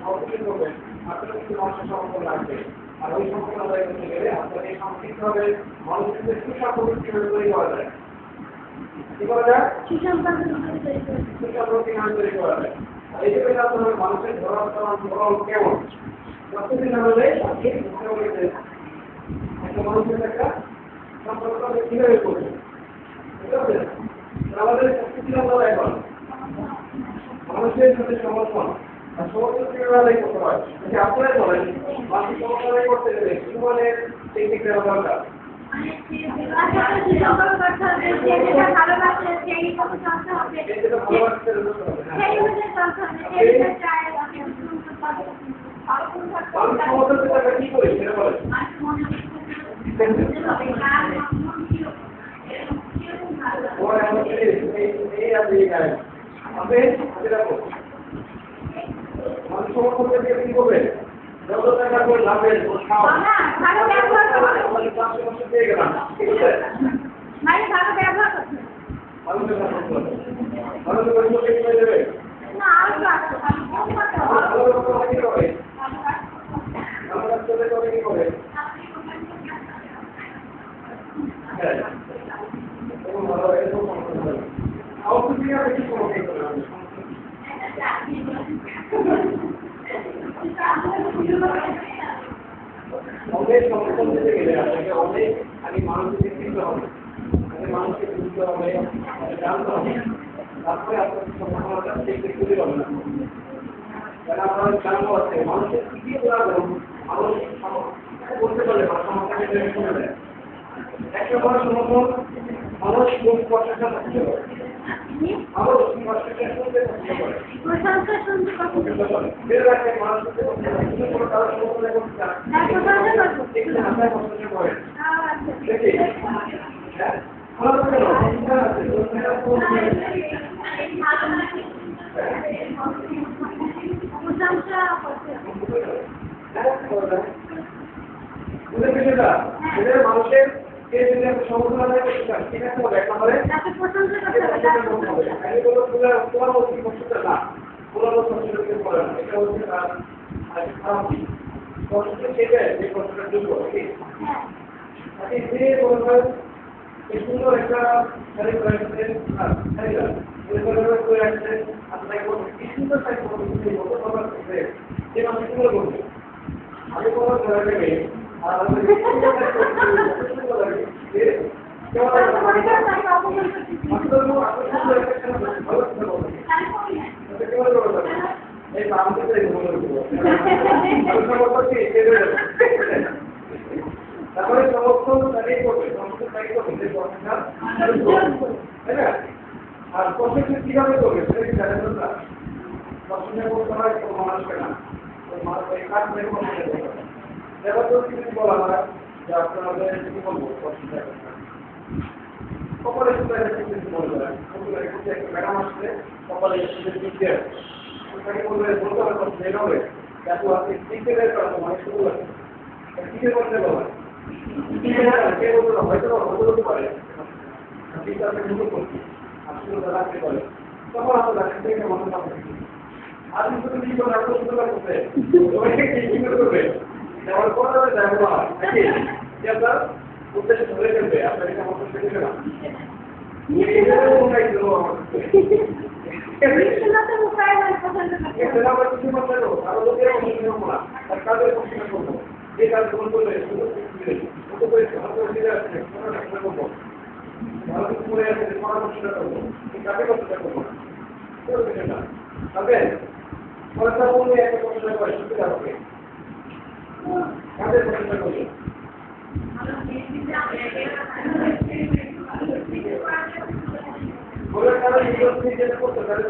অবশ্যই করবেন আপনার কিন্তু মানুষের সমর্থন লাগবে আর ওই সমর্থন আদায় করতে গেলে আপনাকে সামগ্রিকভাবে মানুষের সুসম্পর্ক কিভাবে তৈরি করা যায় কি করা যায় সুসম্পর্ক তৈরি করা যায় এই যে আপনার মানুষের ধরন কেমন প্রত্যেকদিন হলে আপনি একটা মানুষের একটা সম্পর্ক আমরা কিভাবে করবো, ঠিক আছে? আমাদের সবকিছু আমরা এখন মানুষের সাথে সমর্থন আর সমর্থন কিভাবে করতে হয় আপনারাই বলেন। মানুষ সমর্থন করতে গেলে কি ধরনের টেকনিক দেওয়া দরকার? কি করে সেটা বলেন। মানুষ সমর্থন থেকে কি করবে? যত টাকা করে লাভের পেয়ে গেলাম, ঠিক আছে? মানুষের দেবে কি করে? অনেক সমর্থন দিতে গেলে আপনাকে অনেক আগে মানুষকে চিনতে হবে, মানুষকে বুঝতে হবে, জানতে হবে, তারপরে আপনার সমর্থনটা দেখতে খুবই হবে না। যারা আপনার জানতে আছে মানুষের কি করা মানুষ বলতে পারে বা সমস্যাকে শুনে দেয়। একটা বড় সমর্থন মানুষ খুব প্রশংসা করতে পারে, মানুষ প্রশংসা শুনতে পছন্দ করে। বের রাখে মানুষকে কোনো কারো সমর্থন করতে চান দেখলে আপনার পছন্দ করেন। দেখি হ্যাঁ ভালো কেন আছে মানুষের সমর্থন ঠিক আছে হবে এক নম্বরে সুন্দর একটা যে মানুষ সুন্দর করবে আমি কোনো ধরা নেবে আর তারপরে সমর্থন দাঁড়িয়ে করবে, সমর্থন দাঁড়িয়ে করবে তাই না? আর প্রশংসা কিভাবে করবে সেটা কি জানেন না? প্রশংসা করতে হয় কোনো মানুষকে না, কাজ করে এবার তো কিছু বলা হয় যে আপনাদের কি বলবো প্রশংসা কপালে কিছু বলবে ম্যাডাম আসলে কপালে দিতে তাকে বলবে বলতে হবে যেটা হবে দেখো আপনি দিতে মানে শুরু আছে দিতে করতে বলা কে বলতে হয়তো বলতে পারে ঠিক আছে শুরু করছি আসলে রাখতে পারে তখন আমরা রাখতে থেকে মনে পাবো আর কিন্তু কি করে এত সুন্দর করতে কি করবে আমার কথা দেখো নাকি যে আপনার উদ্দেশ্য ধরে ফেলবে আপনার এটা মতো সেটা না যে কাজ গ্রহণ করলে পরামর্শটা করবো কাকে কতটা করবো পয়সা বললে একটা পয়সা করে সুবিধা হবে কাদের পয়সা করবে বলার কারণ যেটা করতে পারে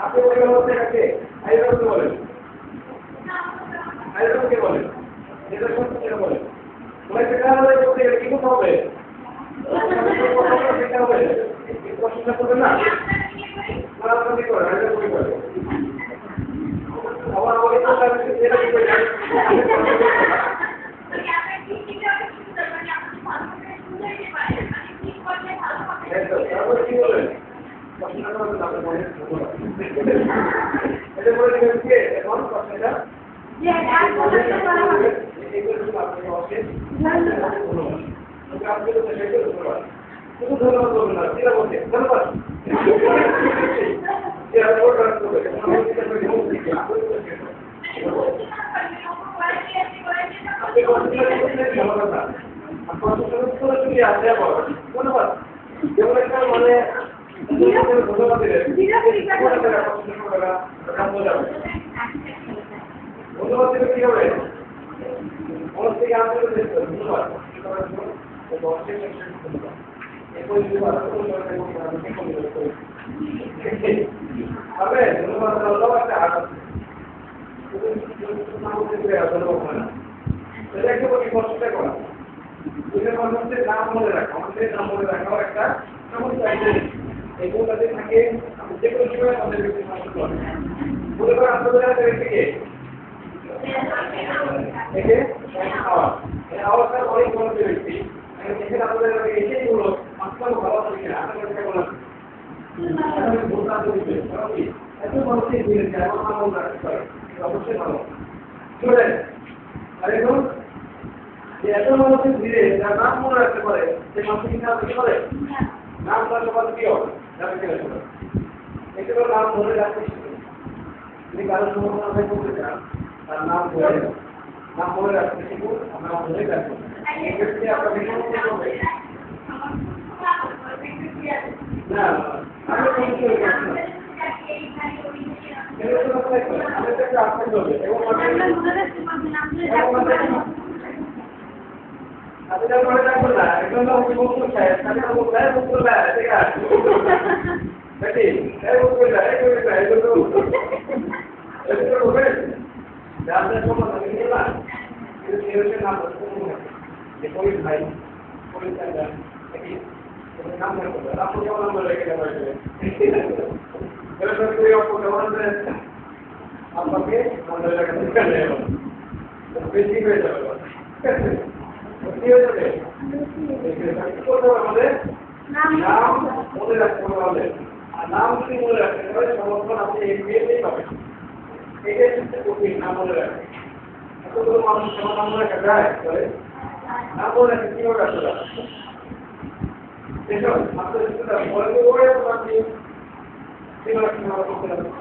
আপনি বলে বলতে কাকে আইরনকে বলেন আইরনকে বলেন যেটা সত্য সেটা বলেন বলে সেটা হলে করতে গেলে কি করতে হবে সেটা হবে প্রশ্নটা করবেন না কি করেন আইরন কি করে আবার বলে সেটা কি করে তারপরে কি বলেন এটা বলে দিকে এখন প্রশ্নটা ধন্যবাদ আপনি কনসিডার করতে ভালো কথা আর কনসিডার করে যদি আসে বলো ধন্যবাদ যেমন একটা মানে ধন্যবাদ দিলে ধন্যবাদ দিলে কি হবে মন থেকে আনন্দ দিতে ধন্যবাদ হবে ধন্যবাদ দাও একটা হাত এটাকে বলি কষ্টটা করা দুইটা মানুষের নাম মনে রাখা আমাদের নাম মনে রাখাও একটা সমস্যা এগুলো তাদের থাকে যে কোনো সময় আমাদের ব্যক্তি সমস্যা হবে বলে করে আপনাদের থেকে একে আওয়াজটা অনেক বড় ব্যক্তি এখানে আপনাদের এসেই হলো মাত্র ভালো থাকে না আপনাদের বলা এত মানুষের দিলে যেমন নাম রাখতে পারে অবশ্যই ভালো চলে আর এখন যে এত মানুষের ধীরে যার নাম মনে রাখতে পারে সে মানুষ কি নাম দিতে পারে নাম রাখতে পারে কি হবে যাবে কিনা শুনে এগুলো নাম মনে রাখতে শিখবে যদি কারো সমস্যা করতে চান তার নাম ধরে নাম মনে রাখতে শিখুন নাম ধরে রাখবেন এক্ষেত্রে আপনার সমস্যা হবে না আমি আপনাদের মনে রাখবো না এখন মুখ চাই তাহলে মুখ দেয় মুখ করবে ঠিক আছে বেটি এই মুখ করবে এই করবে এগুলো এগুলো হবে যাদের সমস্যা নেই না কিন্তু সেরকম নাম যে কোই ভাই কোই চাচা কি নাম রাখবে আপনি কেমন নাম রেখে দেবেন এরকম করে আপনি কেমন আপনাকে মনে রাখতে হবে বেশি হয়ে যাবে কি হয়ে যাবে আমাদের নাম মনে রাখতে হবে আর নাম যদি মনে রাখতে হবে সমর্থন আপনি এমনিতেই পাবেন এটাই হচ্ছে কঠিন নাম মনে রাখতে এতগুলো মানুষ কেমন নাম রাখা যায় নাম মনে রাখতে কিভাবে রাখতে পারে এসব আপনাদের বলে ওরে আপনি কিভাবে করতে হবে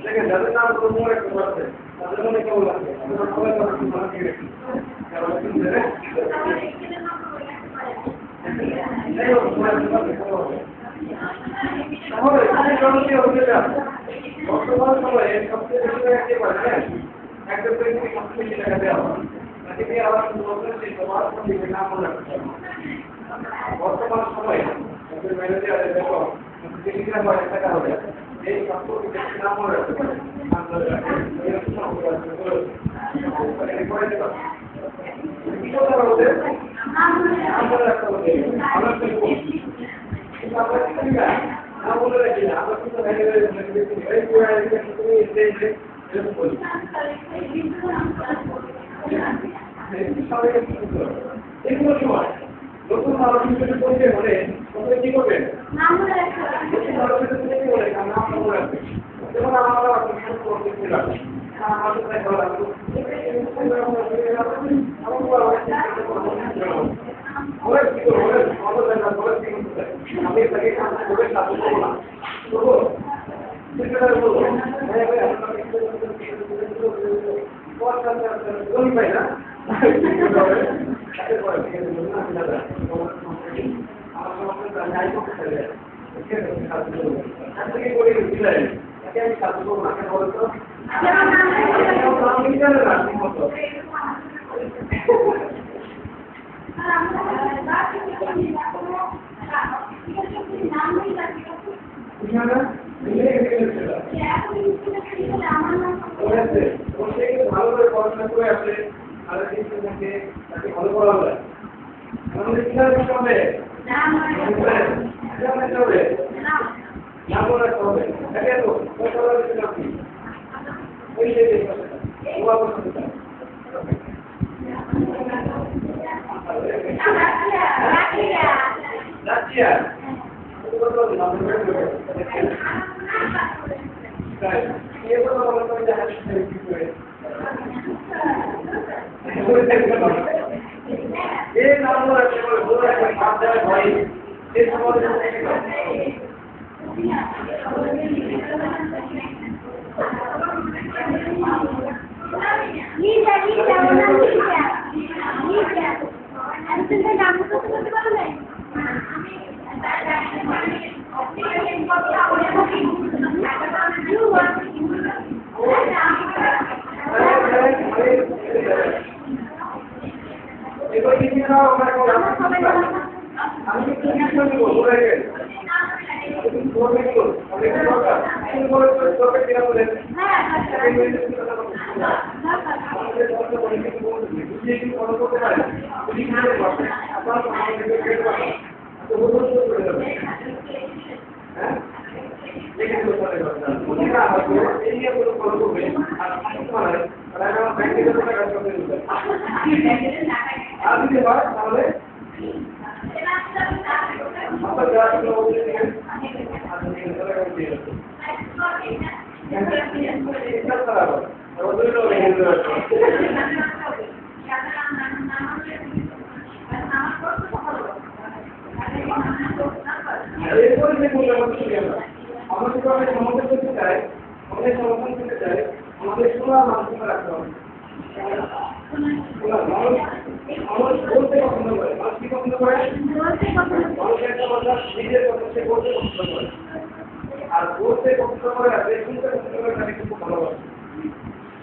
দেখেন যাদের নাম মনে রাখতে পারছে তাদের মনে কেমন লাগছে বর্তমান সময়ে সবচেয়ে বেশি রাখতে পারে হ্যাঁ একটা সবচেয়ে বেশি টাকা দেওয়া হয় তাকে আবার তোমার নাম মনে রাখতে হবে বর্তমান সময়ে ম্যানেজারের বেতন যেটা হয় টাকা হবে এই সম্পর্কে নাম মনে রাখতে পারে এগুলো সময় নতুন মানুষ হিসেবে করতে হলে প্রথমে কি করবেন নাম মনে রাখতে হবে নাম মনে রাখবেন যেমন আমরা করতে ছিলাম আমি তাকে করে সাহায্য করবো না করবো পাই না ভালোভাবে পড়াশোনা করে আসলে আর তাকে ভালো করা হবে আমাদের কিভাবে হবে হবে নাম রাখতে হবে ওই যে ওয়া করতে চাই রাজিয়া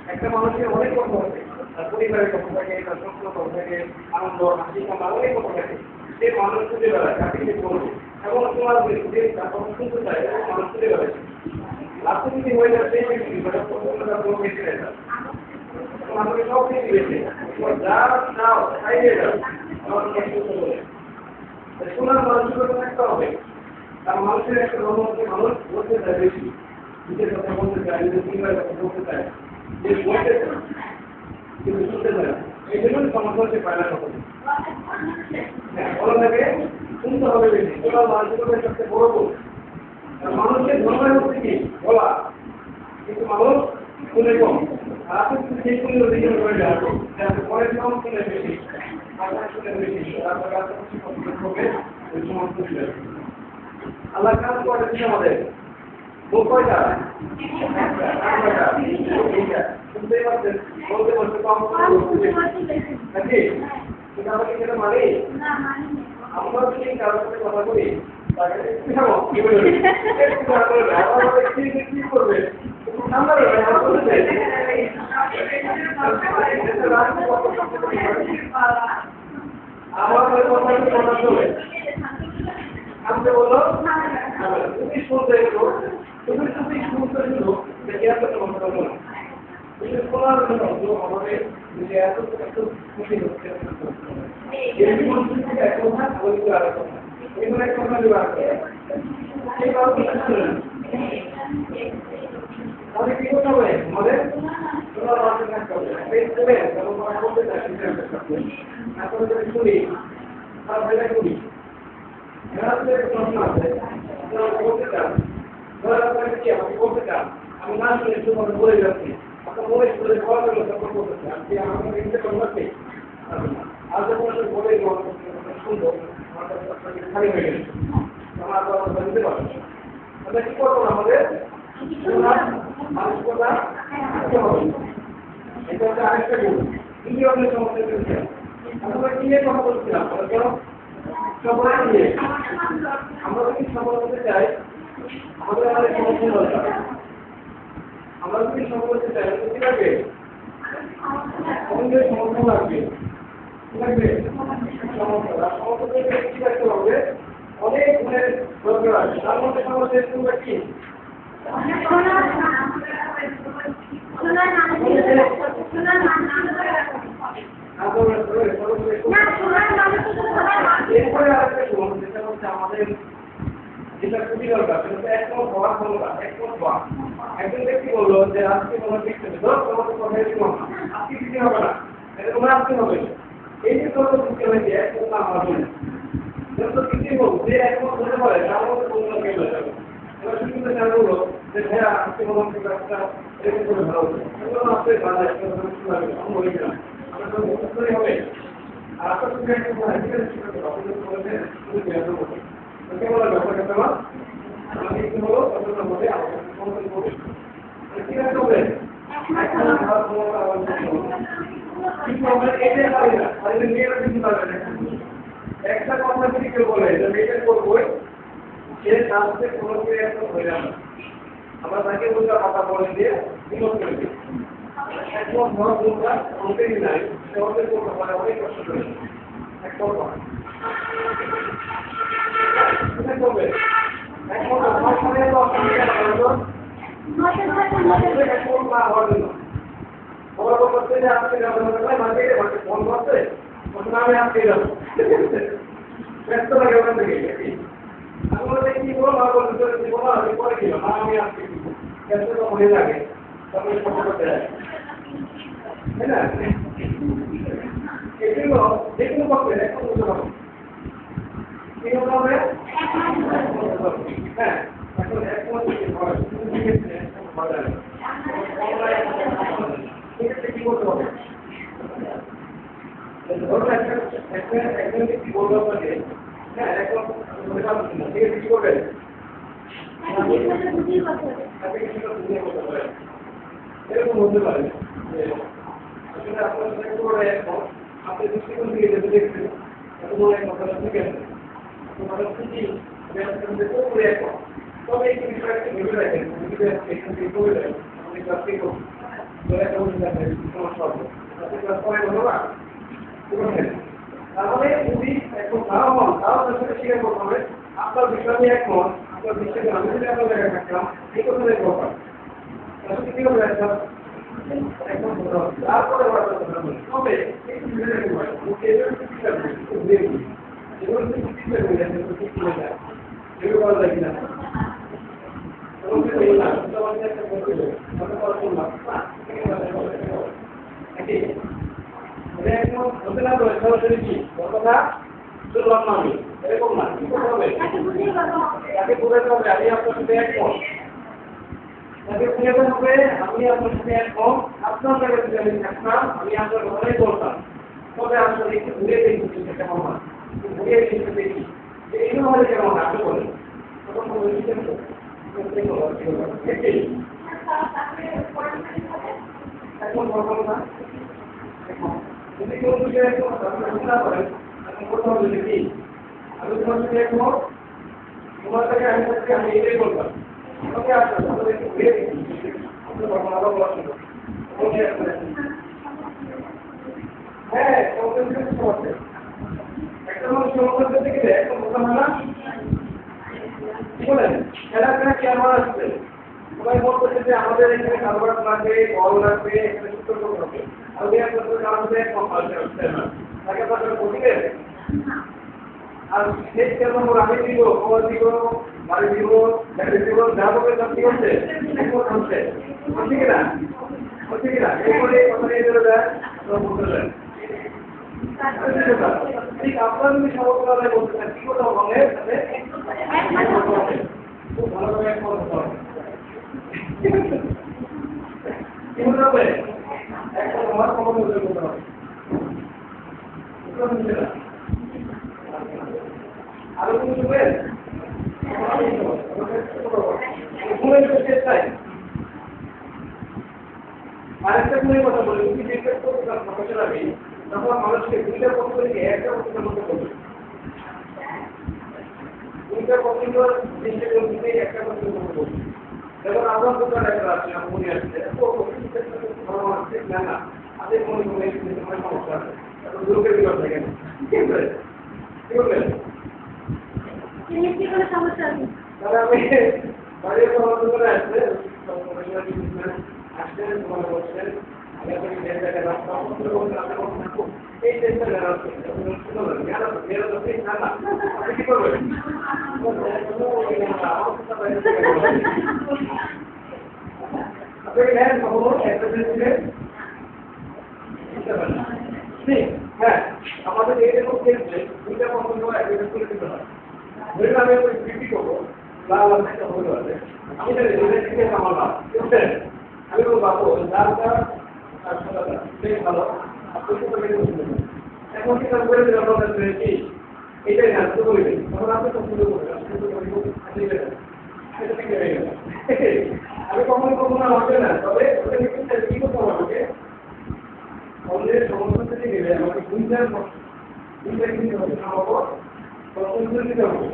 একটা মানুষের অনেক কথা আছে তার পরিবারের কথা থাকে তার সংসার কথা থাকে আনন্দ হাসি কান্না অনেক কথা থাকে সে মানুষ খুঁজে বেড়ায় তাকে সে বলবে এবং তোমার যে তার কথা শুনতে চায় এবং মানুষ খুঁজে বেড়ায় রাস্তা যদি হয়ে যায় সেই ব্যক্তি তার কোনো বেশি নেই আমাকে সব কিছু বেশি যা চাও খাই দিয়ে যাও আমার বলে শোনার মানুষের একটা হবে তার মানুষের একটা ধর্মকে মানুষ বলতে চায় বেশি নিজের কথা বলতে চায় নিজের পরিবারের কথা বলতে চায় যে বলতে চায় কিন্তু শুনতে চায় না এই জন্যই সমাজকে পায় না কথা হ্যাঁ বলা থাকে শুনতে হবে বেশি শোনার মানুষের সবচেয়ে বড় বল মানুষের ধর্মের হচ্ছে কি বলা কিন্তু মানুষ শুনে কম আর আপনি যদি সেই শুনলে দিকে হয়ে যান যাতে পরের কম শুনে বেশি আপনার শুনে বেশি তারপরে আপনার কিছু পছন্দ করবে ওই সমাজ শুনলে আল্লাহ কাজ করে দিচ্ছে আমাদের মুখ কয়টা শুনতেই পারছেন বলতে বলতে কম নাকি কিন্তু আমাকে সেটা মানি আমরা যদি কারোর সাথে কথা বলি তাকে কি করবে আমাকে বলো তুমি শুনতে তুমি যদি শুনতে শুনো এত সমস্যা হলো না তুমি শোনার জন্য আমাদের যে এত এত খুশি হচ্ছে এখন না বলতে আর কথা এগুলো একটা কথা বিভাগ এই কারণে তাহলে কি করতে হবে আমাদের শোনার মাধ্যমে কাজ করবে এই করে এবং বলতে চাই এখন যদি শুনি তাহলে এটা করি প্রশ্ন আছে বলতে চান কি আমাকে বলতে চান আমি না শুনে শুধু বলে যাচ্ছি আপনার মনে শুনে খাওয়া গেল তখন বলতে চান আপনি আমাকে নিতে করতে আর যখন বলে শুনবো আমার কাছে খালি হয়ে গেছে আমার তো নিতে পারবেন আমরা কি করবো আমাদের মানসিকতা এটা হচ্ছে আরেকটা গুণ ইন্দ্রিয় সমস্যা চলছে আমরা কি নিয়ে কথা বলছিলাম সবাই নিয়ে আমরা যদি সফল হতে চাই আমাদের আমাদের সমস্যা দরকার আমরা যদি সফল হতে চাই কি লাগবে আমাদের সমস্যা লাগবে কি লাগবে সমস্যা কি রাখতে হবে অনেক গুণের দরকার আছে তার মধ্যে সমস্যা কি এরপরে আরেকটা গুণ যেটা হচ্ছে আমাদের যেটা খুবই দরকার সেটা একমত হওয়ার ক্ষমতা, একমত হওয়া। একজন ব্যক্তি বললো যে আজকে তোমার দেখতে হবে, ধরো তোমার কথা দিব না, আজকে দিতে হবে না, এটা তোমার আজকে হবে। এই যে ধরো দিতে হয়েছে একমত না হওয়ার জন্য যত কিছু হোক যে একমত হতে পারে তার মধ্যে কোনো কেউ হয়ে যাবে। এবার শুধু জানা বললো যে ভাইয়া আজকে বললাম যে একটা এরকম করে ভালো হচ্ছে, এগুলো আসলে ভালো একটা লাগে আমি বলেছিলাম আমরা তো মুখস্থই হবে। আর আপনার সঙ্গে একটা সার্টিফিকেট শিখতে হবে, আপনি বলেছেন শুধু জ্ঞান করতে কেমন লাগবে আপনার কাছে? আমার আমি একটু হলো আপনার মধ্যে আমাকে সমস্যা করবে কি রাখতে হবে কিন্তু আমরা এটাই পারি না, তাহলে মেয়েরা কিছু পারবে না। একটা কথা যদি কেউ বলে যে মেয়েটা করবোই, সে তার সাথে কোনো ক্রিয়া হয়ে যাবে। আমরা তাকে উল্টা কথা বলে দিয়ে বিনোদ করে দিই। একদম বড় ভুলটা অনেকেরই নাই, সে অনেক করতে পারে, অনেক কষ্ট করে একদম করবে একদম আমার সাথে তো অসুবিধা না হওয়ার জন্য ওরা বলছে যে আজকে যাবো মাঝে মাঝে ফোন করছে আমি আজকে যাবো ব্যস্ত লাগে ওখান থেকে আমি বলতে কি বলবো বলতে বলো আমি পরে গেলাম আমি আজকে ব্যস্ত তো মনে লাগে তারপরে ফোন করতে যায় তাই না? এগুলো যেগুলো করবে এখন বলতে হবে কি হতে হবে? হ্যাঁ এখন এখন কি করতে হবে? একজন কি বলবো আপনাকে, হ্যাঁ এখন ঠিক আছে কি করবেন? এরকম হতে পারে আসলে আপনার সাথে করে এখন আপনি দৃষ্টিকোণ থেকে যেতে দেখছেন এত এক কথাটা ঠিক আছে তোমাদের খুশি করে এখন তবে এই বিষয়টা ভেবে রাখেন এখান থেকে করে দেন আপনি ক্লাস থেকে সমস্যা হবে আপনি ক্লাস করে ধন্যবাদ তাহলে যদি এখন তাও হন তাও তার সাথে স্বীকার করতে হবে আপনার বিষয় নিয়ে একমত আপনার বিষয়কে আমি যদি আপনার জায়গায় থাকতাম এই কথা নিয়ে কথা আসলে কি হবে একটা একদম তারপরে তবে এই এগুলো যায় কিনা এরকম না কি করতে হবে তাকে বোঝাতে হবে আমি আপনার সাথে একমত তাকে বোঝাতে হবে আমি আপনার সাথে একমত আপনার জায়গা থেকে আমি থাকতাম আমি আপনার কথাই বলতাম তবে আসলে একটু ঘুরে দেখি কেমন হয় ঘুরে দেখি যে এইভাবে কেমন আপনি বলেন তখন এখন বলবো না যদি কেউ বিষয়ে না করেন এখন করতে হবে যে কি আমি তোমার সাথে একমত তোমার থেকে আমি এটাই বলতাম ওকে আসলে তাহলে একটু ঘুরে দেখি আপনার তখন আবার বলা শুনবো হ্যাঁ একটা মানুষ সমস্যা করতে গেলে একটা মোটা মানা কি বলেন খেলাধুলা কেমন আসছে সবাই বলতেছে যে আমাদের এখানে কারবার লাগবে বল লাগবে এখানে সূত্র করতে হবে আর কারণে কম আসছে না তাকে আপনার বলবেন আর শেষ কেমন আমি দিব খবর দিব বাড়ি দিব গাড়ি দিব যা বলবে সব কি হচ্ছে একমত হচ্ছে হচ্ছে কিনা এরপরে কথা নিয়ে চলে যায় বলতে যায় ঠিক আপনার যদি সমস্যা বলতে চান কি কথা বলে খুব ভালোভাবে একমত হতে হবে কি হতে হবে একমত হওয়ার ক্ষমতা করতে হবে আরো কিছু শুনবেন আরেকটা গুণের কথা বলি তখন মানুষকে দুইটা পক্ষ থেকে একটা পক্ষের মধ্যে করবে দুইটা পক্ষের দৃষ্টিকোণ একটা পক্ষের মধ্যে করবে যেমন আমার দোকান একটা আছে মনে আসছে না না আদের মনে মনে সমস্যা আছে লোকের বিরোধ থাকে না কি বলবেন সমস্যা আছে তাহলে আমি বাড়ির আমার দোকানে আসছে আসছেন তোমার বলছেন আমি আপনাকে রাস্তা এই টেস্টটা জানা আছে মেয়েরা তো ঠিক না আপনি কি করবেন আপনি নেন কখনো একটা হ্যাঁ আমাদের এইরকম ক্ষেত্রে দুইটা পছন্দ অ্যাগ্রিমেন্ট করে দিতে হয় ধরে আমি বিক্রি করবো লাল একটা হতে পারে আমি আমার লাভ বুঝছেন আমি বলবো আপু লালটা আর সাদাটা বেশ ভালো আপনি তো মেনে বলতে এখন কি কাজ করে দিলাম আপনাদের কি এটাই না শুরু করে দিন তখন আপনি তো শুরু করবেন আমি কখনো হবে না তবে ওটা কি করতে হবে আমাকে অন্যের সমস্যা থেকে গেলে আমাকে দুইটা কিন্তু হবে সম্ভব প্রথম দিতে হবে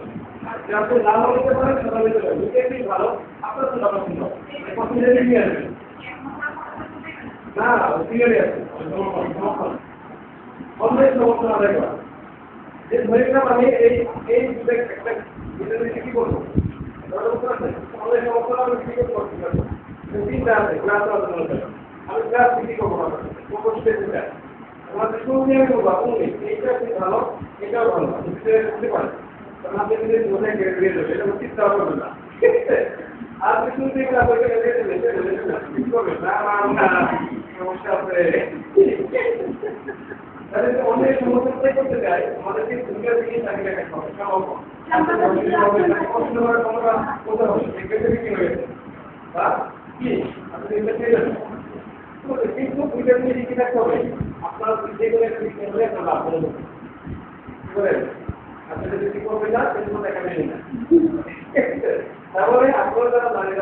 যাতে লাভ হতে পারে সাদা হতে পারে দুটোই ভালো আপনার তো লাভ পছন্দ পছন্দ নিয়ে আসবেন না ক্লিয়ারই আছে অন্যের সমস্যা না দেখা যে ধরে নিলাম আমি এই দুটো একটা কি করবো অন্যের সমস্যা আমি কি করতে পারছি তিনটা আছে ক্লাস আমি ক্লাস বিক্রি করবো না আমাদের শুরু নিয়ে আমি বলবো আপনি এইটা খুব ভালো এটাও ভালো বুঝতে পারেন কারণ আপনি যদি মনে কেড়ে দিয়ে দেবে এটা চিন্তা করবেন না ঠিক আছে আর কিছু দিকে আপনাকে কি করবেন না সমস্যা আছে তাহলে অনেক সমস্যা করতে চাই আমাদেরকে দুনিয়া থেকে চাকরি রাখা হবে পছন্দ করার ক্ষমতা কোথাও হবে সেক্ষেত্রে কি হয়েছে বা কি আপনি এটা পেয়ে যাবেন কিন্তু দুইটা জিনিস লিখে রাখতে হবে আপনার যেগুলো লিখতে হলে আপনার লাভ হবে আপনি যদি কি করবেন না সেগুলো দেখা নেই না তারপরে আপনারা যারা দাঁড়িয়ে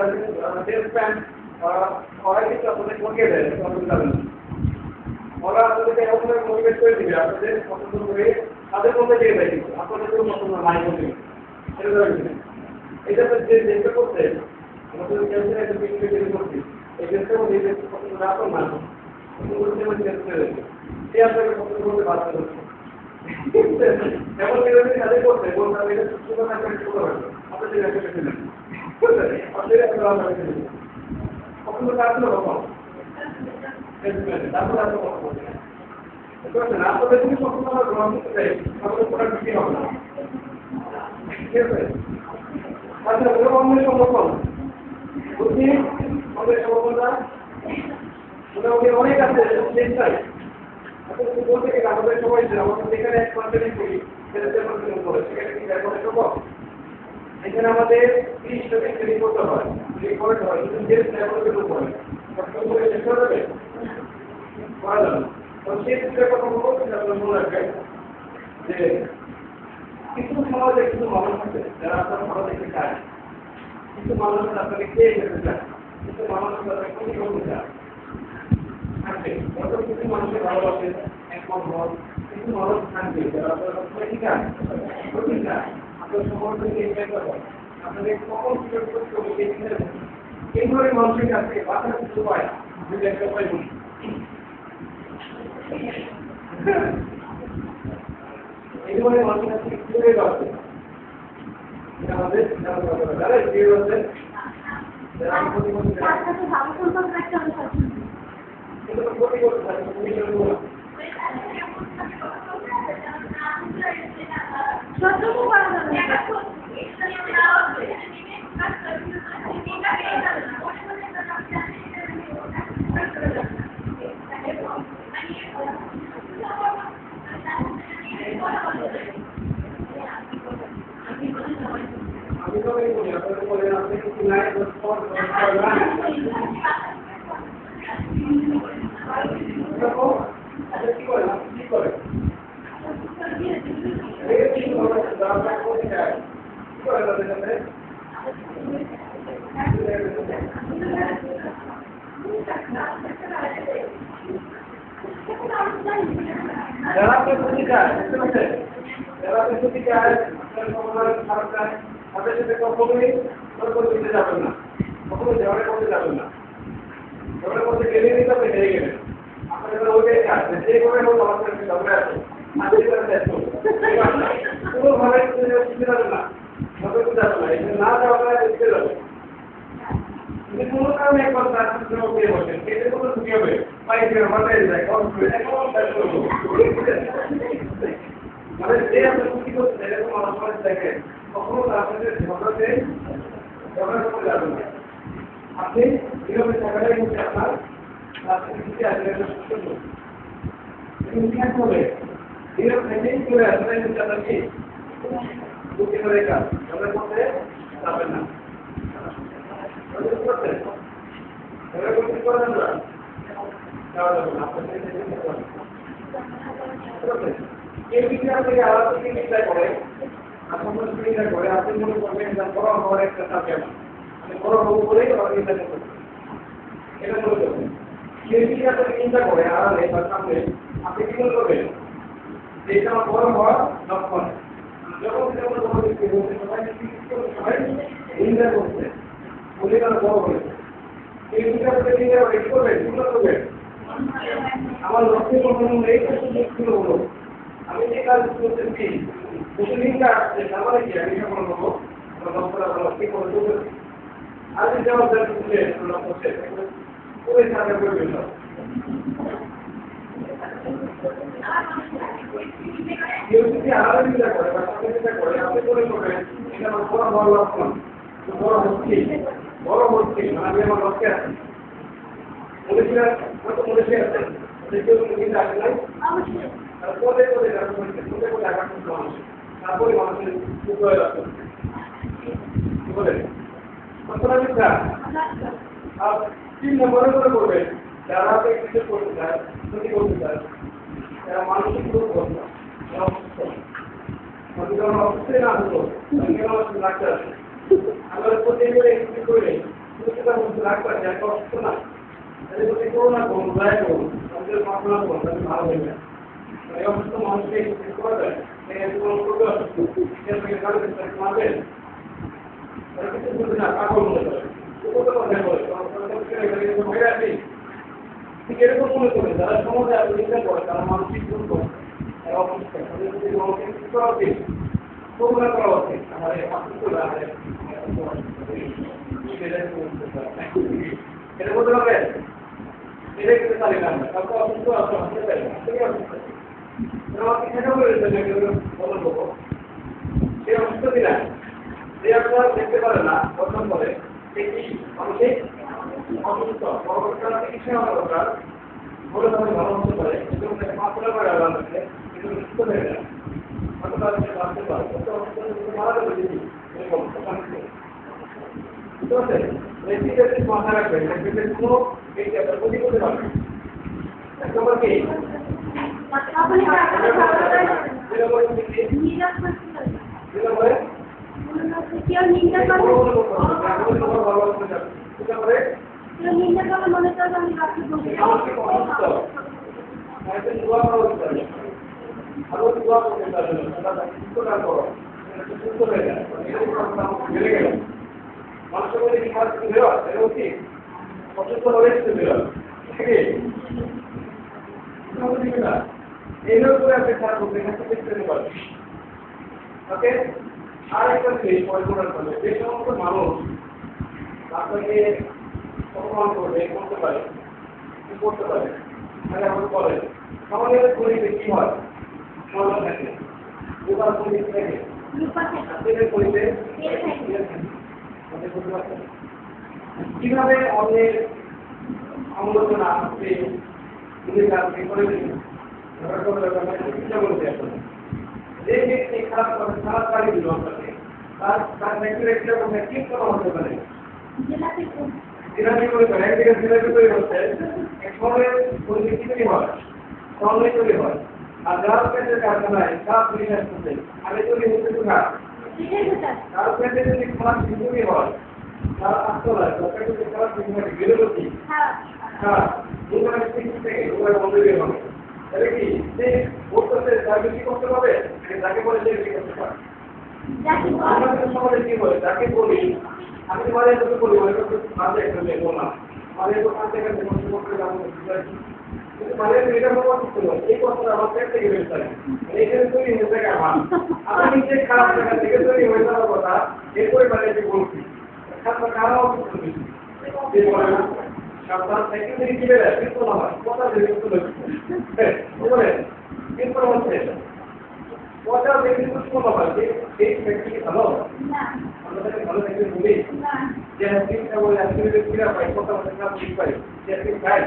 ওরা কিন্তু আপনাদের ঠকিয়ে দেয় ওরা আপনাদেরকে এমন মোটিভেট করে দিবে আপনাদের পছন্দ করে তাদের মধ্যে দিয়ে দেয় কিন্তু আপনাদের কোনো পছন্দ নাই বলতে এটা যে চেষ্টা করছে আমাদের ক্যান্সার একটা পিছিয়ে তৈরি করছি এই ক্ষেত্রে মধ্যে এই পছন্দ না তো না সে আপনাকে পছন্দ করতে বাধ্য করছে এমন বিরোধী কাজে করছে বলতে এটা সুস্থ না করে শুরু হবে আপনাদের একটা পেতে নেন আপনাদের একটা লাভ হবে পছন্দ কাজগুলো কখন তারপরে আপনার কথা বলছেন আপনাদের যদি পছন্দ আমরা গ্রহণ করতে চাই তাহলে প্রোডাক্ট বিক্রি হবে না ঠিক আছে তাহলে ওরা অন্যের সমর্থন বুঝছি আমাদের সমর্থনটা মোটামুটি অনেক আছে চেষ্টায় আপনি বলতে গেলে আমাদের সবাই আমাদের যেখানে এক কোয়ান্টিটি করি সেটা করে সেখানে কি ব্যবহার করবো এখানে আমাদের 30 টাকা ট্রেনিং করতে হয় রেকর্ড হয় কিন্তু যে ব্যবহার করতে হয় চেষ্টা করবে করা যাবে তো সেই বিষয়ে কথা বলবো আপনার মনে রাখবেন যে কিছু সমাজে কিছু মানুষ আছে যারা আপনার সমাজে চায় কিছু মানুষ আপনাকে খেয়ে যেতে চায় কিছু মানুষ আপনাকে ক্ষতি করতে চায় থাকবে হয়তো কিছু মানুষের ভালোবাসে একমত হন কিছু মানুষ থাকবে যারা আপনার ঠিক আছে ঠিক আছে আপনার সমর্থনকে ইনভাইট করেন আপনাদের কখন সুযোগ করতে হবে এই ধরনের মানুষের কাছ থেকে বাঁচার কিছু উপায় যদি একটা উপায় বলি এই ধরনের মানুষের কাছ থেকে কিভাবে বাঁচবে আমাদের যারা বিয়ে হচ্ছে যারা ক্ষতি করতে চায় ক্ষতি করতে চায় সত্যি করা যাবে আমি তো এই বলি আপনাদের বলে আপনি কিছু নাই কি করেন আপনি কি করেন যারা আপনার ক্ষতি চায় বুঝতে পারছেন যারা আপনার ক্ষতি চায় আপনার সমাধান খারাপ চায় তাদের সাথে কখনোই দিতে যাবেন না কখনো ঝগড়া করতে যাবেন না ঝগড়া করতে গেলে কিন্তু আপনি হেরে গেলেন আপনার এবার ওইটাই কাজ যে করে হোক আমার সাথে ঝগড়া আছে কোনোভাবে শিখতে যাবেন না ঝগড়া যাবেন না এটা না যাওয়া শিখতে যাবেন যদি কোনো কারণে একবার তার সঙ্গে পেয়ে বসেন সেটা কোনো ঢুকে হবে পাইপের মাথায় যায় কম করে এখন কাজ করবো মানে যে আপনি কি করছেন এরকম মানুষ দেখেন কখনো আপনাদের ঝগড়াতে ঝগড়া করতে যাবেন না আপনি এভাবে ঝগড়াই হচ্ছে আপনার আপনি কিছু আসলে সুস্থ কিন্তু খেয়াল করে এরকম মেনটেন করে আসলে হচ্ছে আপনার কি বুদ্ধি করে কাজ ঝগড়া করতে যাবেন না ঝগড়া করতে করেন না যাওয়া যাবে না আপনার এই বিচার থেকে আলাদা থেকে চিন্তা করে আপনার চিন্তা করে আপনি মনে করবেন বড় হওয়ার একটা থাকে না আমি বড় হবো বলেই আমার চিন্তা করতে এটা মনে করবেন সেই বিচার থেকে চিন্তা করে আড়ালে বা সামনে আপনি কি মনে করবেন যে এটা আমার বড় হওয়ার লক্ষণ যখন যেমন বড় ব্যক্তি বলছে সবাই চিন্তা করছে বলে তারা বড় হয়েছে এই বিচার থেকে চিন্তা করে কি করবেন কি করবেন আমার লক্ষ্যে কোনো নেই ছিল হলো আমি যে কাজ করতেছি মুসলিমরা আসছে তাহলে কি আমি সফল হবো কি করে দেবো আর যে জবাবদারি করছে করে সাথে করবে না কেউ যদি আলাদা চিন্তা করে বা সাথে চিন্তা করে আপনি মনে করবেন এটা আমার বড় বড় লক্ষণ বড় হচ্ছে মানে আমি আমার লক্ষ্যে আছি মনীষীরা হয়তো মনীষী আছেন কেউ কিন্তু আসে নাই তারপরে মানুষের উপরে বলে আর 3 নম্বরে করে করবেন যারা কিছু করতে চায় ক্ষতি করতে চায় যারা মানসিক রোগ করবে অসুস্থ না হতো ডাক্তার আছে আমরা প্রত্যেকে কিছু করে ডাক্তার আছে অসুস্থ না করোনা করুন দয়া করুন আমাদের প্রার্থনা করুন তাদের ভালো হয়ে যায় এই অসুস্থ মানুষকে করা যায় এরকম মনে করেন যারা সমাজে চিন্তা করে তারা মানসিক দুঃখ অসুস্থ করা উচিত করোনা করা উচিত আমাদের এটা বলতে হবে এটা কিন্তু তালিকা আমরা তারপর অসুস্থ আসতে পারি আমাকে সেটা বলে বলবো সে অসুস্থ কিনা যে আপনারা দেখতে পারে না বর্তমান করে একটি মানসিক অসুস্থ পরবর্তীকালে চিকিৎসা হওয়ার দরকার বলে তাহলে ভালো হতে পারে কিন্তু মাত্রা করে আলাদা থাকলে কিন্তু সুস্থ হয়ে যায় হয়তো তাদের বাঁচতে পারে মারা যাবে যদি এরকম বুঝতে পারছেন রেসিপি মাথা রাখবেন রেসিপির কোনো ক্ষতি করতে পারবে একবার কি মানুষের মধ্যে কি খারাপ কিছু বেরোয় এটা উচিত অসুস্থ হলে কিছু বেরোয় ঠিক আছে এইভাবে করে আপনি খারাপ করবেন দেখতে পারবেন ওকে আর একটা জিনিস পরিকল্পনা করবে যে সমস্ত মানুষ আপনাকে অপমান করবে করতে পারে কি করতে পারে তাহলে আমাকে বলেন আমাদের পরিবেশ কি হয় মজা থাকে দুবার পরিবেশ থাকে আপনাদের পরিবেশ কিভাবে অন্যের সমালোচনা আপনি করে চিন্তা করতে আসলে যে ব্যক্তি খারাপ করে খারাপ কাজে দিল আপনাকে তার ব্যক্তির ঠিক করা হতে পারে জিলাপি করে করে একদিকে জিলাপি তৈরি হচ্ছে একসময় পরিস্থিতি তৈরি হয় সমন্বয় তৈরি হয় আর যারা পেটের কারখানায় খারাপ পরিবেশ করছে আগে তৈরি হচ্ছে তো খারাপ কারো পেটে যদি খারাপ তৈরি হয় তারা আসতে হয় পেটে যদি খারাপ তৈরি হয় বেরোবি খারাপ দুবার থেকে দুবার বন্ধ বের হবে তাহলে কি যে বলতেছে তাকে কি করতে হবে তাকে বলে সে কি করতে পারে আমাদের সমাজে কি হয় তাকে বলি আমি তোমাদের তোকে বলি হয়তো কাজে একটা দেখবো না মানে তো কাজ থেকে কষ্ট করতে যাবো কিন্তু মানে এটা বলা করতে হবে এই কথাটা আমার পেট থেকে বের করে এইখানে তৈরি হয়ে থাকে আমার আমি নিজে খারাপ জায়গা থেকে তৈরি হয়ে যাওয়ার কথা এরপরে মানে যে বলছি খারাপ খারাপ আপনার সাইকেল থেকে কি বের হয় কিন্তু না হয় কথা দিয়ে কিন্তু বলে কিন্তু হচ্ছে কথা দিয়ে কিন্তু কোনো হয় যে এই ব্যক্তি ভালো আমাদের ভালো থাকতে বলি যে চিন্তা বলে আপনি কিরা পাই কথা বলে না ঠিক পাই যে আপনি খাই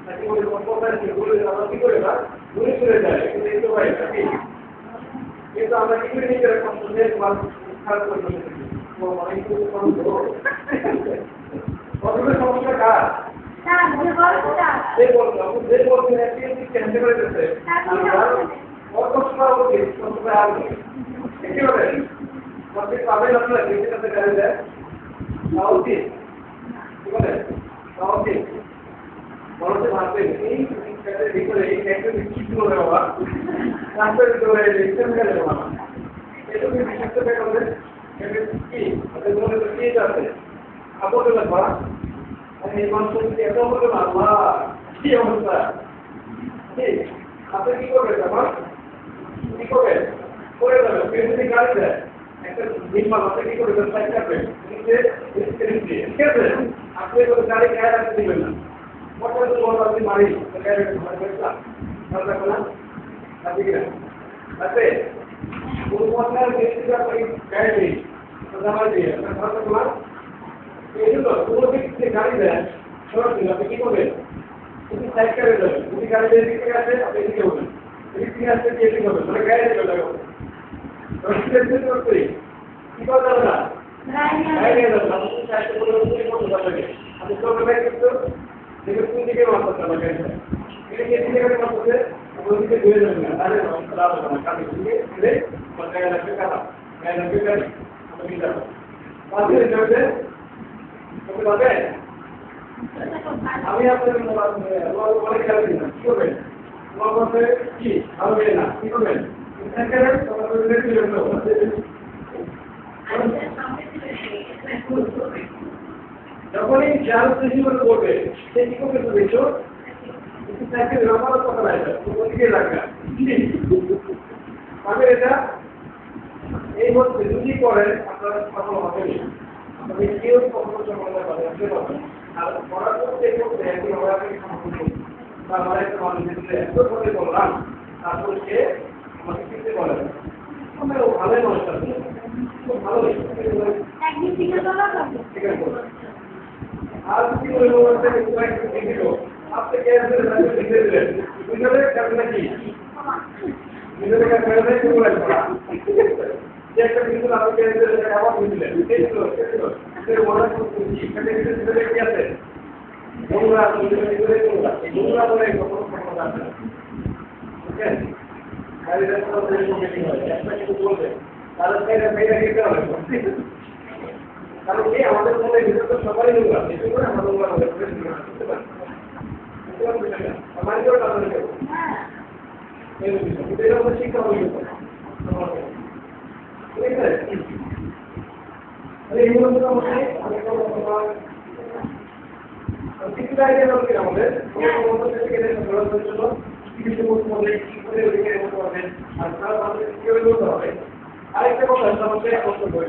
নাকি বলে কথা দিয়ে বলে আমরা কি করে না দূরে চলে যায় কিন্তু এই তো ভাই নাকি কিন্তু আমরা কি করে নিজের কন্ট্রোলের মাল খারাপ করে ফেলছি তো অনেক কিছু করব কতগুলো সমস্যা কার যে বলতো যে বলতে একটি ক্যান্সেল করে দিতে কত সময় হচ্ছে কত আর কি হবে কত পাবে আপনারা যেতে যেতে গাড়ি দেয় তাও কি বলে তাও কি বলতে ভাববে এই কাজের ভিতরে এই ক্যান্সেল কি করে বাবা তারপরে তো এই ক্যান্সেল করে বাবা এটা কি বিশেষ করে বলে কি আপনাদের মনে তো কি আছে আপনি লাগবা এই মানুষকে এত বলে না আল্লাহ কি অবস্থা ঠিক আপনি কি করবেন আমার কি করবেন করে দেবেন পেছনে গাড়ি দেয় একটা নির্মাণ আপনি কি করবেন সাইড করবেন ঠিক আছে আপনি গাড়ি গায়ে রাখতে দিবেন না কত বড় আপনি মারি গাড়ি মারবেন না আপনি কি আছে কোনো আপনার ব্যক্তিগত আপনি গাড়ি নেই জানাই দিয়ে আপনার তোমার এই জন্য কোনো ব্যক্তিকে গাড়ি দেন সরাসরি আপনি কি করবেন তুমি সাইড করে দেবেন তুমি গাড়ি দিয়ে দিকে আসে আপনি এদিকে হবেন এদিকে আসতে গিয়ে এদিকে হবেন মানে গাড়ি দেবেন লাগাবো কি কথা যাবে না গাড়ি নিয়ে যাবেন আপনি সাইড করে করতে পারবেন আপনি চলবে কিন্তু দেখে কোন দিকে মারতে হবে গাড়িটা এটা কি দিকে গাড়ি মারতে ওদিকে ঘুরে যাবেন না তাহলে খারাপ হবে না কাটি দিকে ঘুরে গাড়ি লাগবে কাটা গাড়ি লাগবে গাড়ি আপনি যাবেন পাশে যাবে ওকে যাবে আমি আপনাদের অনেক খেয়াল দিই না কি করবেন তোমার মধ্যে কি হবে না কি করবেন যখনই জাল সৃষ্টি করে করবে সে কি করবে তো দেখছো আমার কথা লাগবে ওদিকে লাগবে তবে এটা এই হচ্ছে যদি করেন আপনারা সফল হবে আপনি কেউ কখনো সফলতা পাবেন আর পড়ার করতে করতে একদিন আমরা বা আমার একটা মানুষ এত করে বললাম তারপরে সে আমাকে কিনতে বলেন আমরা ভালোই মানুষ আছে খুব ভালো আর কি করে বলতে দিল আপনি ক্যান্সেল লিখে দিলেন বুঝলে কারণ কি বুঝলে কারণ কি বলেন যে একটা কিন্তু আপনি ক্যান্সেল আবার বুঝলেন এই তো এর মনে করতে এখানে কি আছে নোংরা নোংরা বলে কখনো কখনো আছে ওকে গাড়িটা তো মিটিং হয় একটা কিছু বলবে তাহলে মেয়েরা খেতে হবে কারণ কি আমাদের মনে ভিতরে তো সবাই নোংরা এই জন্য আমরা নোংরা বলে বুঝতে পারি আমার কেউ কথা নেই এটা হচ্ছে শিক্ষা হবে ঠিক আছে এইগুলো মোটামুটি অনেক কিছু আইডিয়া দরকার আমাদের জন্য কিছু মধ্যে কি করে করতে হবে আর তারা আমাদের কিভাবে করতে হবে আরেকটা কথা আমাদের কষ্ট করে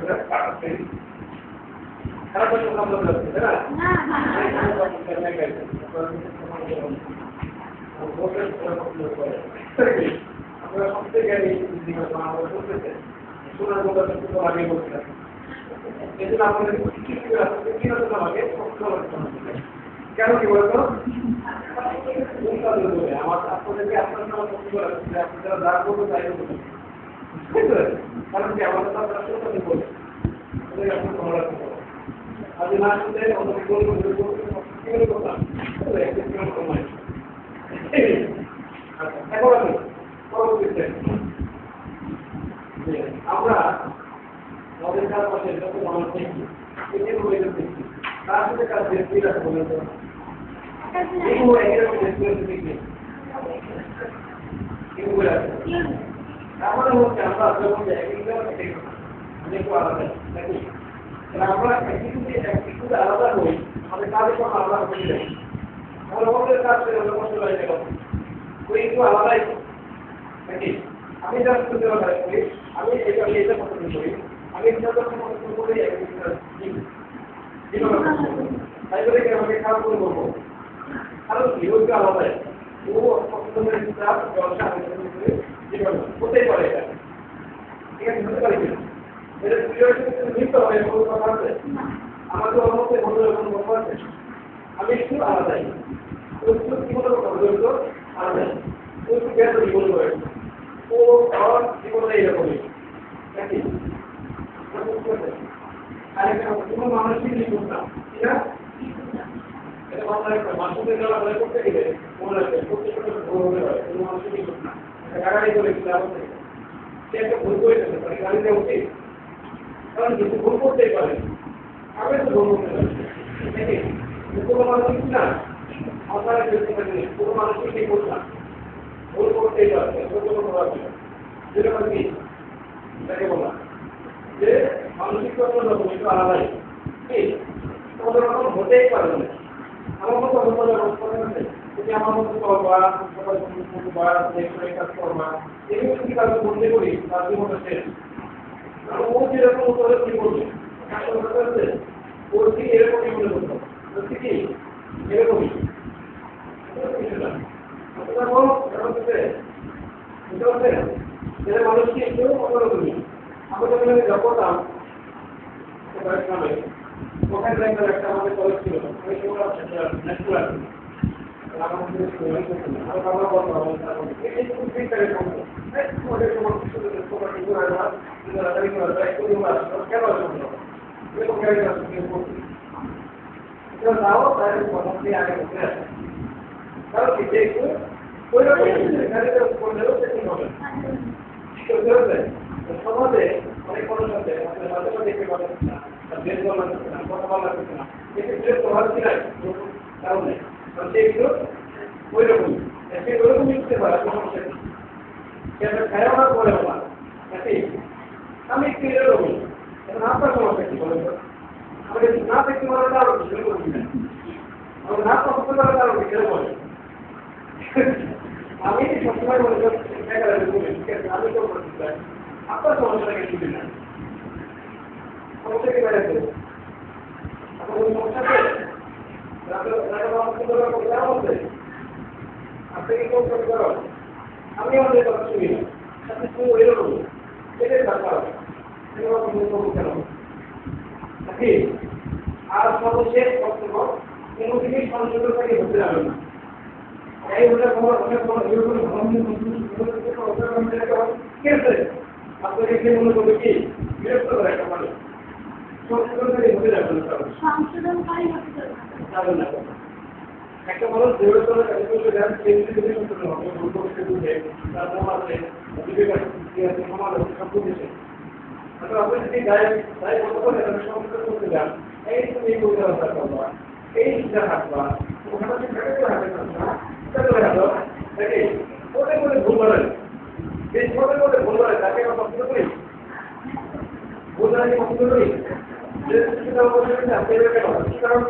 খারাপ কথা আমরা বলছি তাই না আমরা সবথেকে বলতেছে শোনার কথা কিন্তু আগে বলছিলাম এই জন্য আপনাদের কি হতে আমাকে কেন কি বলতো আমার আপনাদেরকে আপনার আপনারা যা করবো তাই করবো কারণ কি আমাদের তো আপনার কথা বলবে আপনার ভালো রাখতে হবে আজ না শুনতে অনেক বলবো কিভাবে করতাম এখন আমি পরবর্তীতে আমরা আমাদের চারপাশে যত মানুষ দেখি দেখি তার সাথে কাজ দেখতেই রাখতে বলেন তো আমরা হচ্ছে আমরা যখন একটু আলাদা নাকি আমরা একটু আলাদা হই আমাদের কাজের কোনো আলাদা হতে যাই আমরা আমাদের কাজ করে আমরা কষ্ট লাগে ওই একটু আলাদাই নাকি আমি যা করতে পারি আমি এটা পছন্দ করি আমি এটা পছন্দ করি তাই বলে কি আমাকে খারাপ করে বলবো? কারণ কি ওইটা আলাদাই। ও পছন্দের চাপ ব্যবসা জীবন হতেই পারে এটা। ঠিক আছে, হতে পারে কিনা? এটা নিতে হবে এমন কথা আছে। আমাদের অন্যতে বন্ধু এমন কথা আছে। আমি একটু আলাদাই। ওই জীবনের কথা বলতো আলাদাই। ওই একটু বেশ জীবন করে। ও আমার জীবনে এরকমই। নাকি? আর একটা কোনো মানুষই নিখুঁত না। ঠিক না? এটা মাথায় রাখবে। মানুষের যারা মনে করতে গেলে মনে রাখবে প্রত্যেকটা ভুল হতে পারে। কোনো মানুষই নিখুঁত না। গাড়ি করে কিন্তু আমাদের সে একটা ভুল করে ফেলতে পারে। গাড়িতে উঠে কারণ কিছু ভুল করতেই পারে। আমি তো ভুল করতে পারি। নাকি? কোনো মানুষ না আপনারা ফেলতে পারেন। কোনো মানুষই নিখুঁত না। ভুল করতেই পারে। কোনো প্রভাব নেই। যেটা কি তাকে বলা যে মানসিক রকম একটু আলাদাই ঠিক তোমাদের রকম হতেই পারে না আমার মতো হতে পারে যদি আমার মতো করবা কাজ করবা এগুলো যদি কাজ বলতে করি তার জীবনটা শেষ কারণ ও যেরকম উত্তরে কি করবে ওর কি এরকমই মনে করতো সত্যি কি এরকমই মানুষকে একটু অন্যরকমই আমরা যখন আমি জব করতাম ওখানে একটা আমাদের কলেজ ছিল ন্যাচুরাল সমাজে অনেক মানুষ আছে মাঝে দেখতে পাবেন না বেশ ভালো লাগছে না কথা ভালো লাগছে না এক্ষেত্রে প্রভাব কি নাই কারণ নেই কারণ সেগুলো ওই রকম সে ওইরকম লিখতে পারে সমস্যা নেই সে আমরা খায় না করে না নাকি আমি একটু এরকমই এখন আপনার সমস্যা কি বলেন তো আমাদের না দেখতে পারার কারণ কি করবি না আমাদের না পছন্দ করার কারণ কি কেন বলে আমি সবসময় মনে করি আমি তো করতে চাই আপনার সমস্যাটাকে শুধু না সমস্যা কি বেড়ে দেবো আপনার কোনো সমস্যা আছে আপনি কি করতে পারো আমি আমাদের কথা শুনি না আপনি শুধু এরকম এটাই থাকা হবে কেন নাকি আর সর্বশেষ কর্তব্য কোনো জিনিস সংশোধনকারী হতে যাবে না এই হলে অনেক ঠিক আছে আপনাকে কি মনে করবে কি বিরক্ত করে একটা মানুষ সংশোধনকারী হতে যাবে না সংশোধনকারী হতে যাবে না একটা মানুষ দেবতার কাছে বসে যান সেই যদি সংশোধন হবে ভুল করতে বুঝে তার নাম আছে বিবেক আছে সমাজ আছে সব বুঝেছে আপনি যদি গায়ে বলতে পারেন আপনি সংশোধন করতে যান এই তুমি এই বইটা রাস্তা করবা এই চিন্তা থাকবা ওখানে হাতে থাকবা দেখে ওদের মধ্যে ভুল বলেন বেশ মধ্যে ভুল বলে তাকে আমরা পছন্দ করি ভুল বলে পছন্দ করি কারণ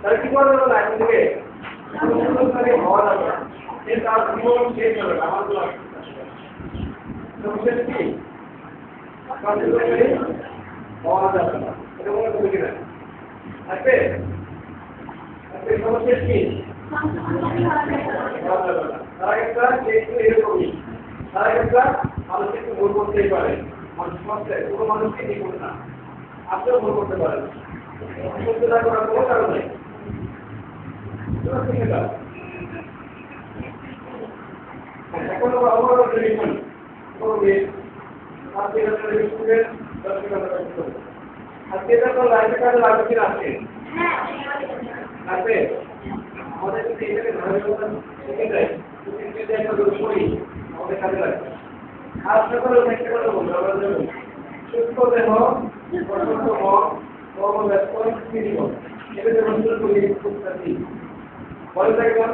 তার কি করে আগে থেকে হওয়া যাবে তার জীবন শেষ হবে আমার তো শেষ কি হওয়া যাবে না এটা মনে করবে কিনা আসবে সমস্যা কি তারা একটা এরকমই তারা একটা মানুষ একটু ভুল করতেই পারে মানুষ কোনো মানুষকে কি করবে না আপনিও ভুল করতে পারেন সত্যতা করার কোনো কারণ নেই এখন আমার টেলিভিশন করবে আজকে তো লাইফে কাজে লাগবে কিনা আছে আছে আমাদের যদি এটাকে ধারাবাহিকতা শিখে যায় আমাদের কাজে লাগবে আর সকালে একটা কথা বলবো আমরা যেমন সুস্থ দেহ প্রশস্ত মন কর্মব্যস্ত স্থির এটা যেমন শুরু করি প্রস্তুতি বলে থাকলাম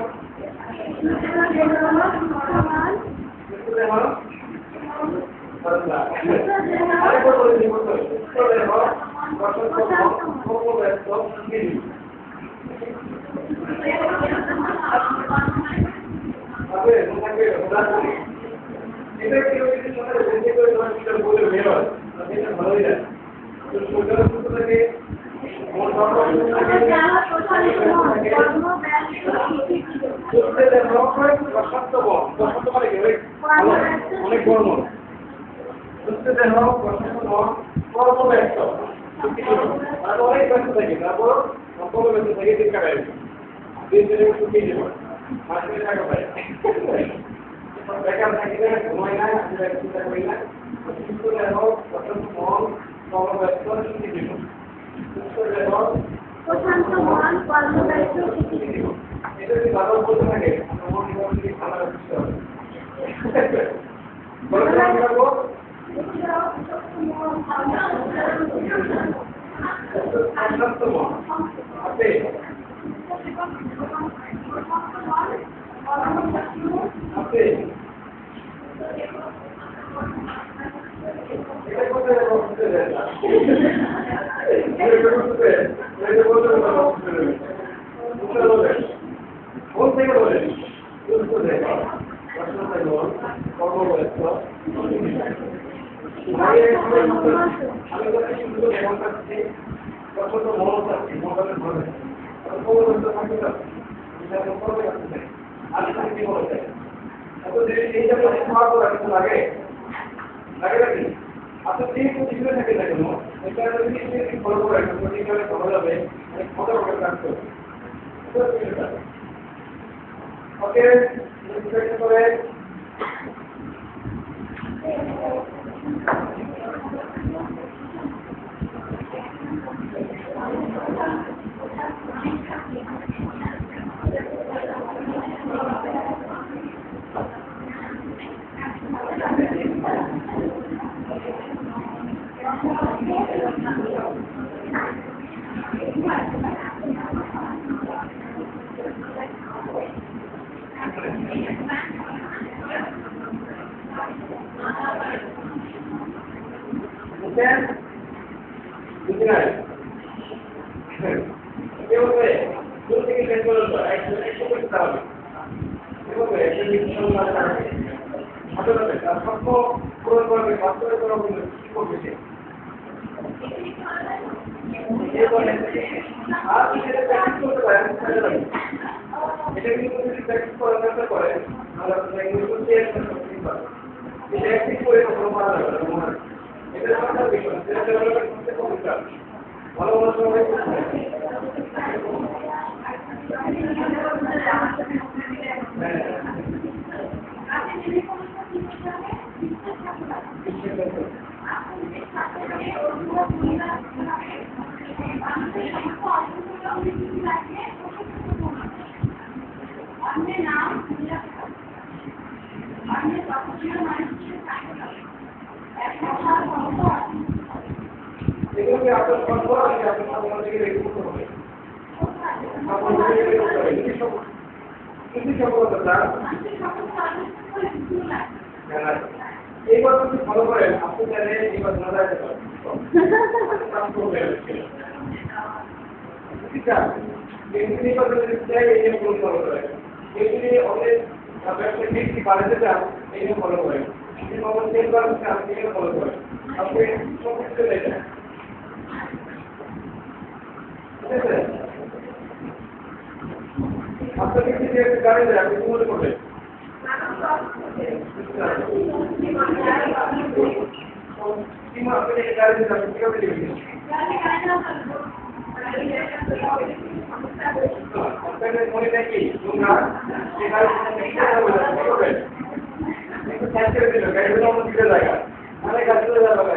সুস্থ দেহ আরেকবার বলে দিব সুস্থ দেহ প্রশস্ত মন কর্মব্যস্ত স্থির হবে এটা কেউ যদি সকালে বলতে করে তোমার কিছু বলে বের হয় এটা ভালোই লাগে তো সকালে শুরু থেকে মন অনেক বড় মন সুস্থ দেহ প্রশান্ত মন কর্মব্যস্ত অনেক ব্যস্ত থাকে তারপর কর্মব্যস্ত থেকে দিন কাটায় দিন দিনে ছুটি দেব মাসে টাকা পায় বেকার থাকি না ঘুমাই না চিন্তা করি না সুস্থ দেহ প্রশান্ত মন কর্মব্যস্ত ছুটি দেব সুস্থ দেহ প্রশান্ত মন কর্মব্যস্ত ছুটি দেব এটা যদি বাবা বলতে থাকে আমার মন মোটামুটি ভালো রাখতে হবে এইবার যদি ফলো করেন আপনি জানেন এইবার না যাইতে পারেন ঠিক আছে এমনি কথা যদি চাই এই নিয়ে ফলো করেন এমনি অনেক ব্যবসা বেশি বাড়াতে চান এই নিয়ে ফলো করেন আপনি মোবাইল চেকবার চান এই নিয়ে ফলো করেন আপনি সব কিছু দেখেন ঠিক আছে আপনাকে কি যে গাড়ি দেয় আপনি মনে করবেন সীমা আপনি গাড়ি দেন আপনি কিভাবে দেবেন আপনাদের মনে নাকি তোমরা সে গাড়ি একটু সাইড করে দিল গাড়িগুলো আমার দিকে জায়গা অনেক গাছ চলে যাবে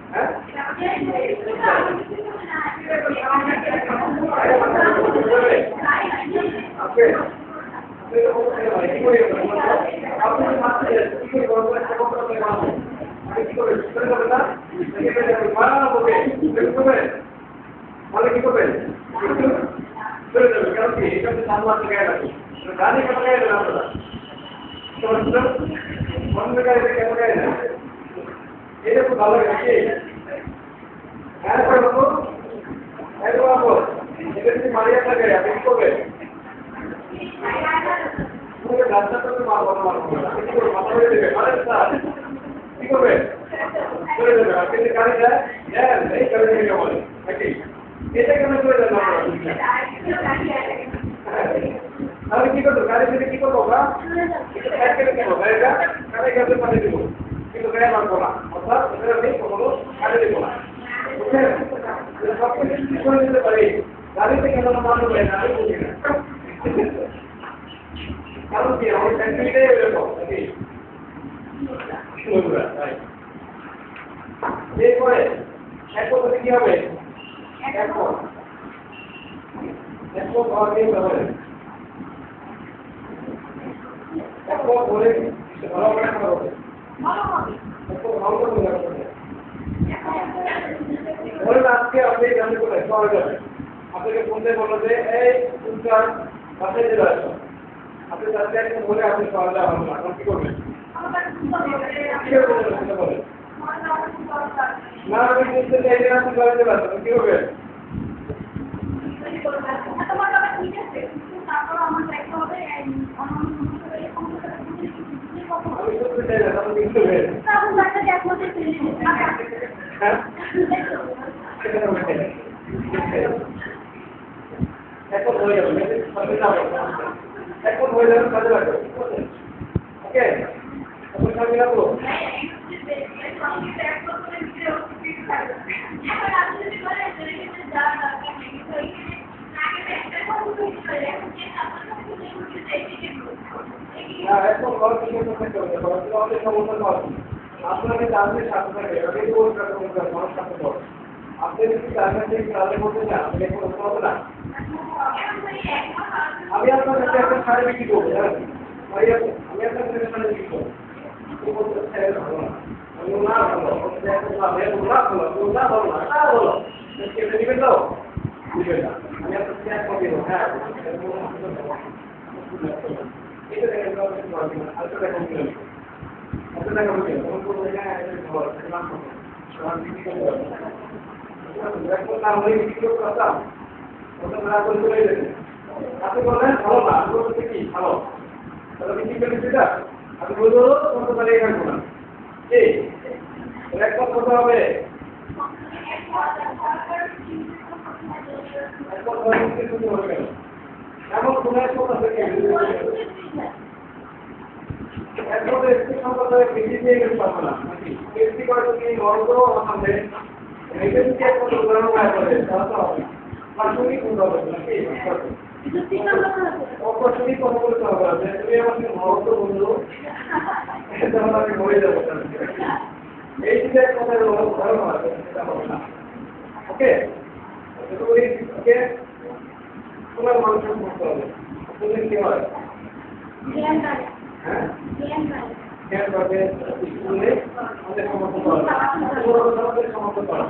হ্যাঁ কি করবেন চলে যাবে কারণ কি এটা সামনে গায়ে রাখি গাড়ি কেন গায়ে দেন আপনারা অন্য গাড়ি কেন গায়ে না এটা খুব ভালো গেছে হ্যাঁ বাবু এটা যদি মারিয়া থাকে আপনি কি করবেন রাস্তাটা তো মারবো না কি করবো মাথা হয়ে দেবে আরে স্যার কি করবে করে দেবে আর কিন্তু গাড়ি যায় হ্যাঁ এই গাড়ি থেকে বলে নাকি এটা কেন করে দেন তাহলে কি করবো গাড়ি থেকে কি করবো আমরা সাইকেলে কেন গাড়িটা গাড়ি গাড়ি পাঠিয়ে দেবো কিন্তু গাড়ি মারবো না অর্থাৎ এটা নেই কখনো কাটে দেবো না বুঝছেন সব কিছু করে দিতে পারি গাড়িতে কেন মারবো না আমি বুঝি না কারণ কি আমার ফ্যাক্টরিটাই এরকম নাকি এরপরে এক পদ্ধতি কি হবে এরপর ঘর দিয়ে হবে এরপর বলে ভালো করে হবে বলেন আজকে আপনি জানতে পারেন সবাই যাবে আপনাকে ফোন দিয়ে বললো যে এই তুমি বাসায় চলে আসো আপনি তার একদিন বলে আপনি সবাই যাওয়া হলো না এখন কি করবেন না আমি বুঝতে চাই যে আপনি সবাই চলে আসবেন কি করবেন আমি বুঝতে চাই না আপনি কি করবেন এখন হয়ে যাবে এখন হয়ে যাবে কাজে লাগবে ওকে এখন কাজে লাগবো এখন ঘর থেকে করতে হবে অনেক সমস্যা পাচ্ছি আপনাকে তাদের সাথে থাকে মানুষ সাথে পড়ে আপনি যদি তাদের থেকে তাদের মধ্যে যান আপনি কোনো হবে না আমি আপনার কাছে একটা শাড়ি বিক্রি করবো জানেন আমি আপনার কাছে শাড়ি বিক্রি করবো নিবেন তো আমি আপনার হ্যাঁ এটা দেখেন আরেকটা দেখেন এত টাকা বলে তখন করবো না হলে বিক্রি করতে পারতাম ওটা না করে চলে যেতে আপনি বললেন ভালো না আমি বলতে কি ভালো তাহলে বিক্রি করে সেটা আমি বলবো তোমার তাহলে এখানে না এই এক কথা করতে হবে এমন কোন এক কথা থেকে একবারে একটি সম্প্রদায় বেশি দিয়ে গেতে পারবো না একটি করে যদি গর্ব আমাদের রেখেছি একটা উদাহরণ না করে তাহলে তো হবে পার্শ্বনিক কোনটা হবে নাকি অপ্রাসনিক কথা বলতে হবে যে তুমি আমাকে মহত্ব বললো তাহলে আমি মরে যাবো এই যে কথা উদাহরণ আছে সেটা হবে না ওকে ওকে তোমার মানুষের করতে হবে তুমি কি হয় জ্ঞান পাবে স্কুলে আমাদের সমর্থন করা সমর্থন করা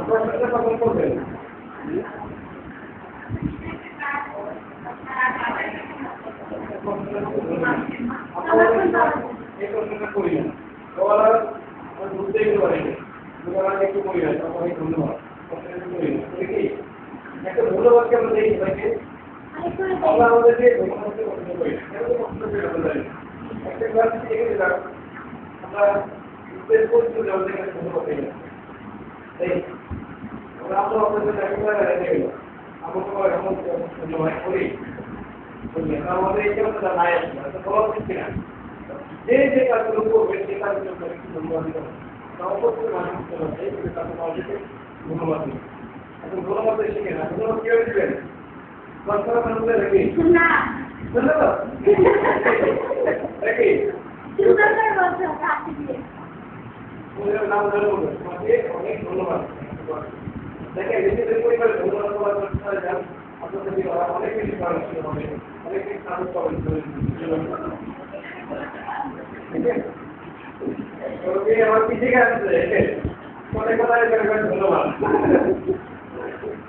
প্রশ্নটা কখন করবেন এই প্রশ্নটা করি না সবার আমি বুঝতেই পারি একটু করি না অনেক ধন্যবাদ করি না কি একটা ধন্যবাদকে আমরা দেখি ভাইকে আমরা আমাদেরকে পছন্দ করি একটা ক্লাস থেকে দিলাম আমরা উদ্দেশ্য করছি যে আমাদের কাছে ধন্যবাদ পেয়ে এই আমরা আপনাদের একেবারে রেখে গেল আমরা সবাই এমন ধন্যবাদ করি আমাদের এই কেমনটা নাই আসলে বলা হচ্ছে না যে কাজগুলো করবে সে কাজের জন্য একটু ধন্যবাদ দিতে হবে অবশ্যই মানুষ ধন্যবাদ দিই এখন ধন্যবাদ শিখে না ধন্যবাদ কিভাবে দিবেন বাচ্চারা মানুষদের রেখে না ধন্যবাদ রেখে নাম ধরে বলবেন তোমাকে অনেক ধন্যবাদ দেখেন নিজেদের পরিবারে ধন্যবাদ যান আপনাদের অনেক বেশি পড়াশোনা হবে অনেক বেশি কাজ পাবেন আমার পিছিয়ে গেছে অনেক কথায় ধন্যবাদ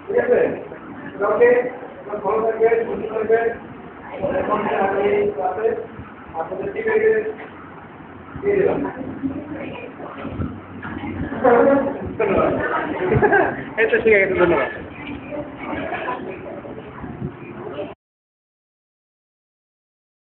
ঠিক আছে কাউকে ভালো থাকবেন সুস্থ থাকবেন আপনাদের টিভি দিয়ে দিলাম ধন্যবাদ এই তো ঠিক আছে ধন্যবাদ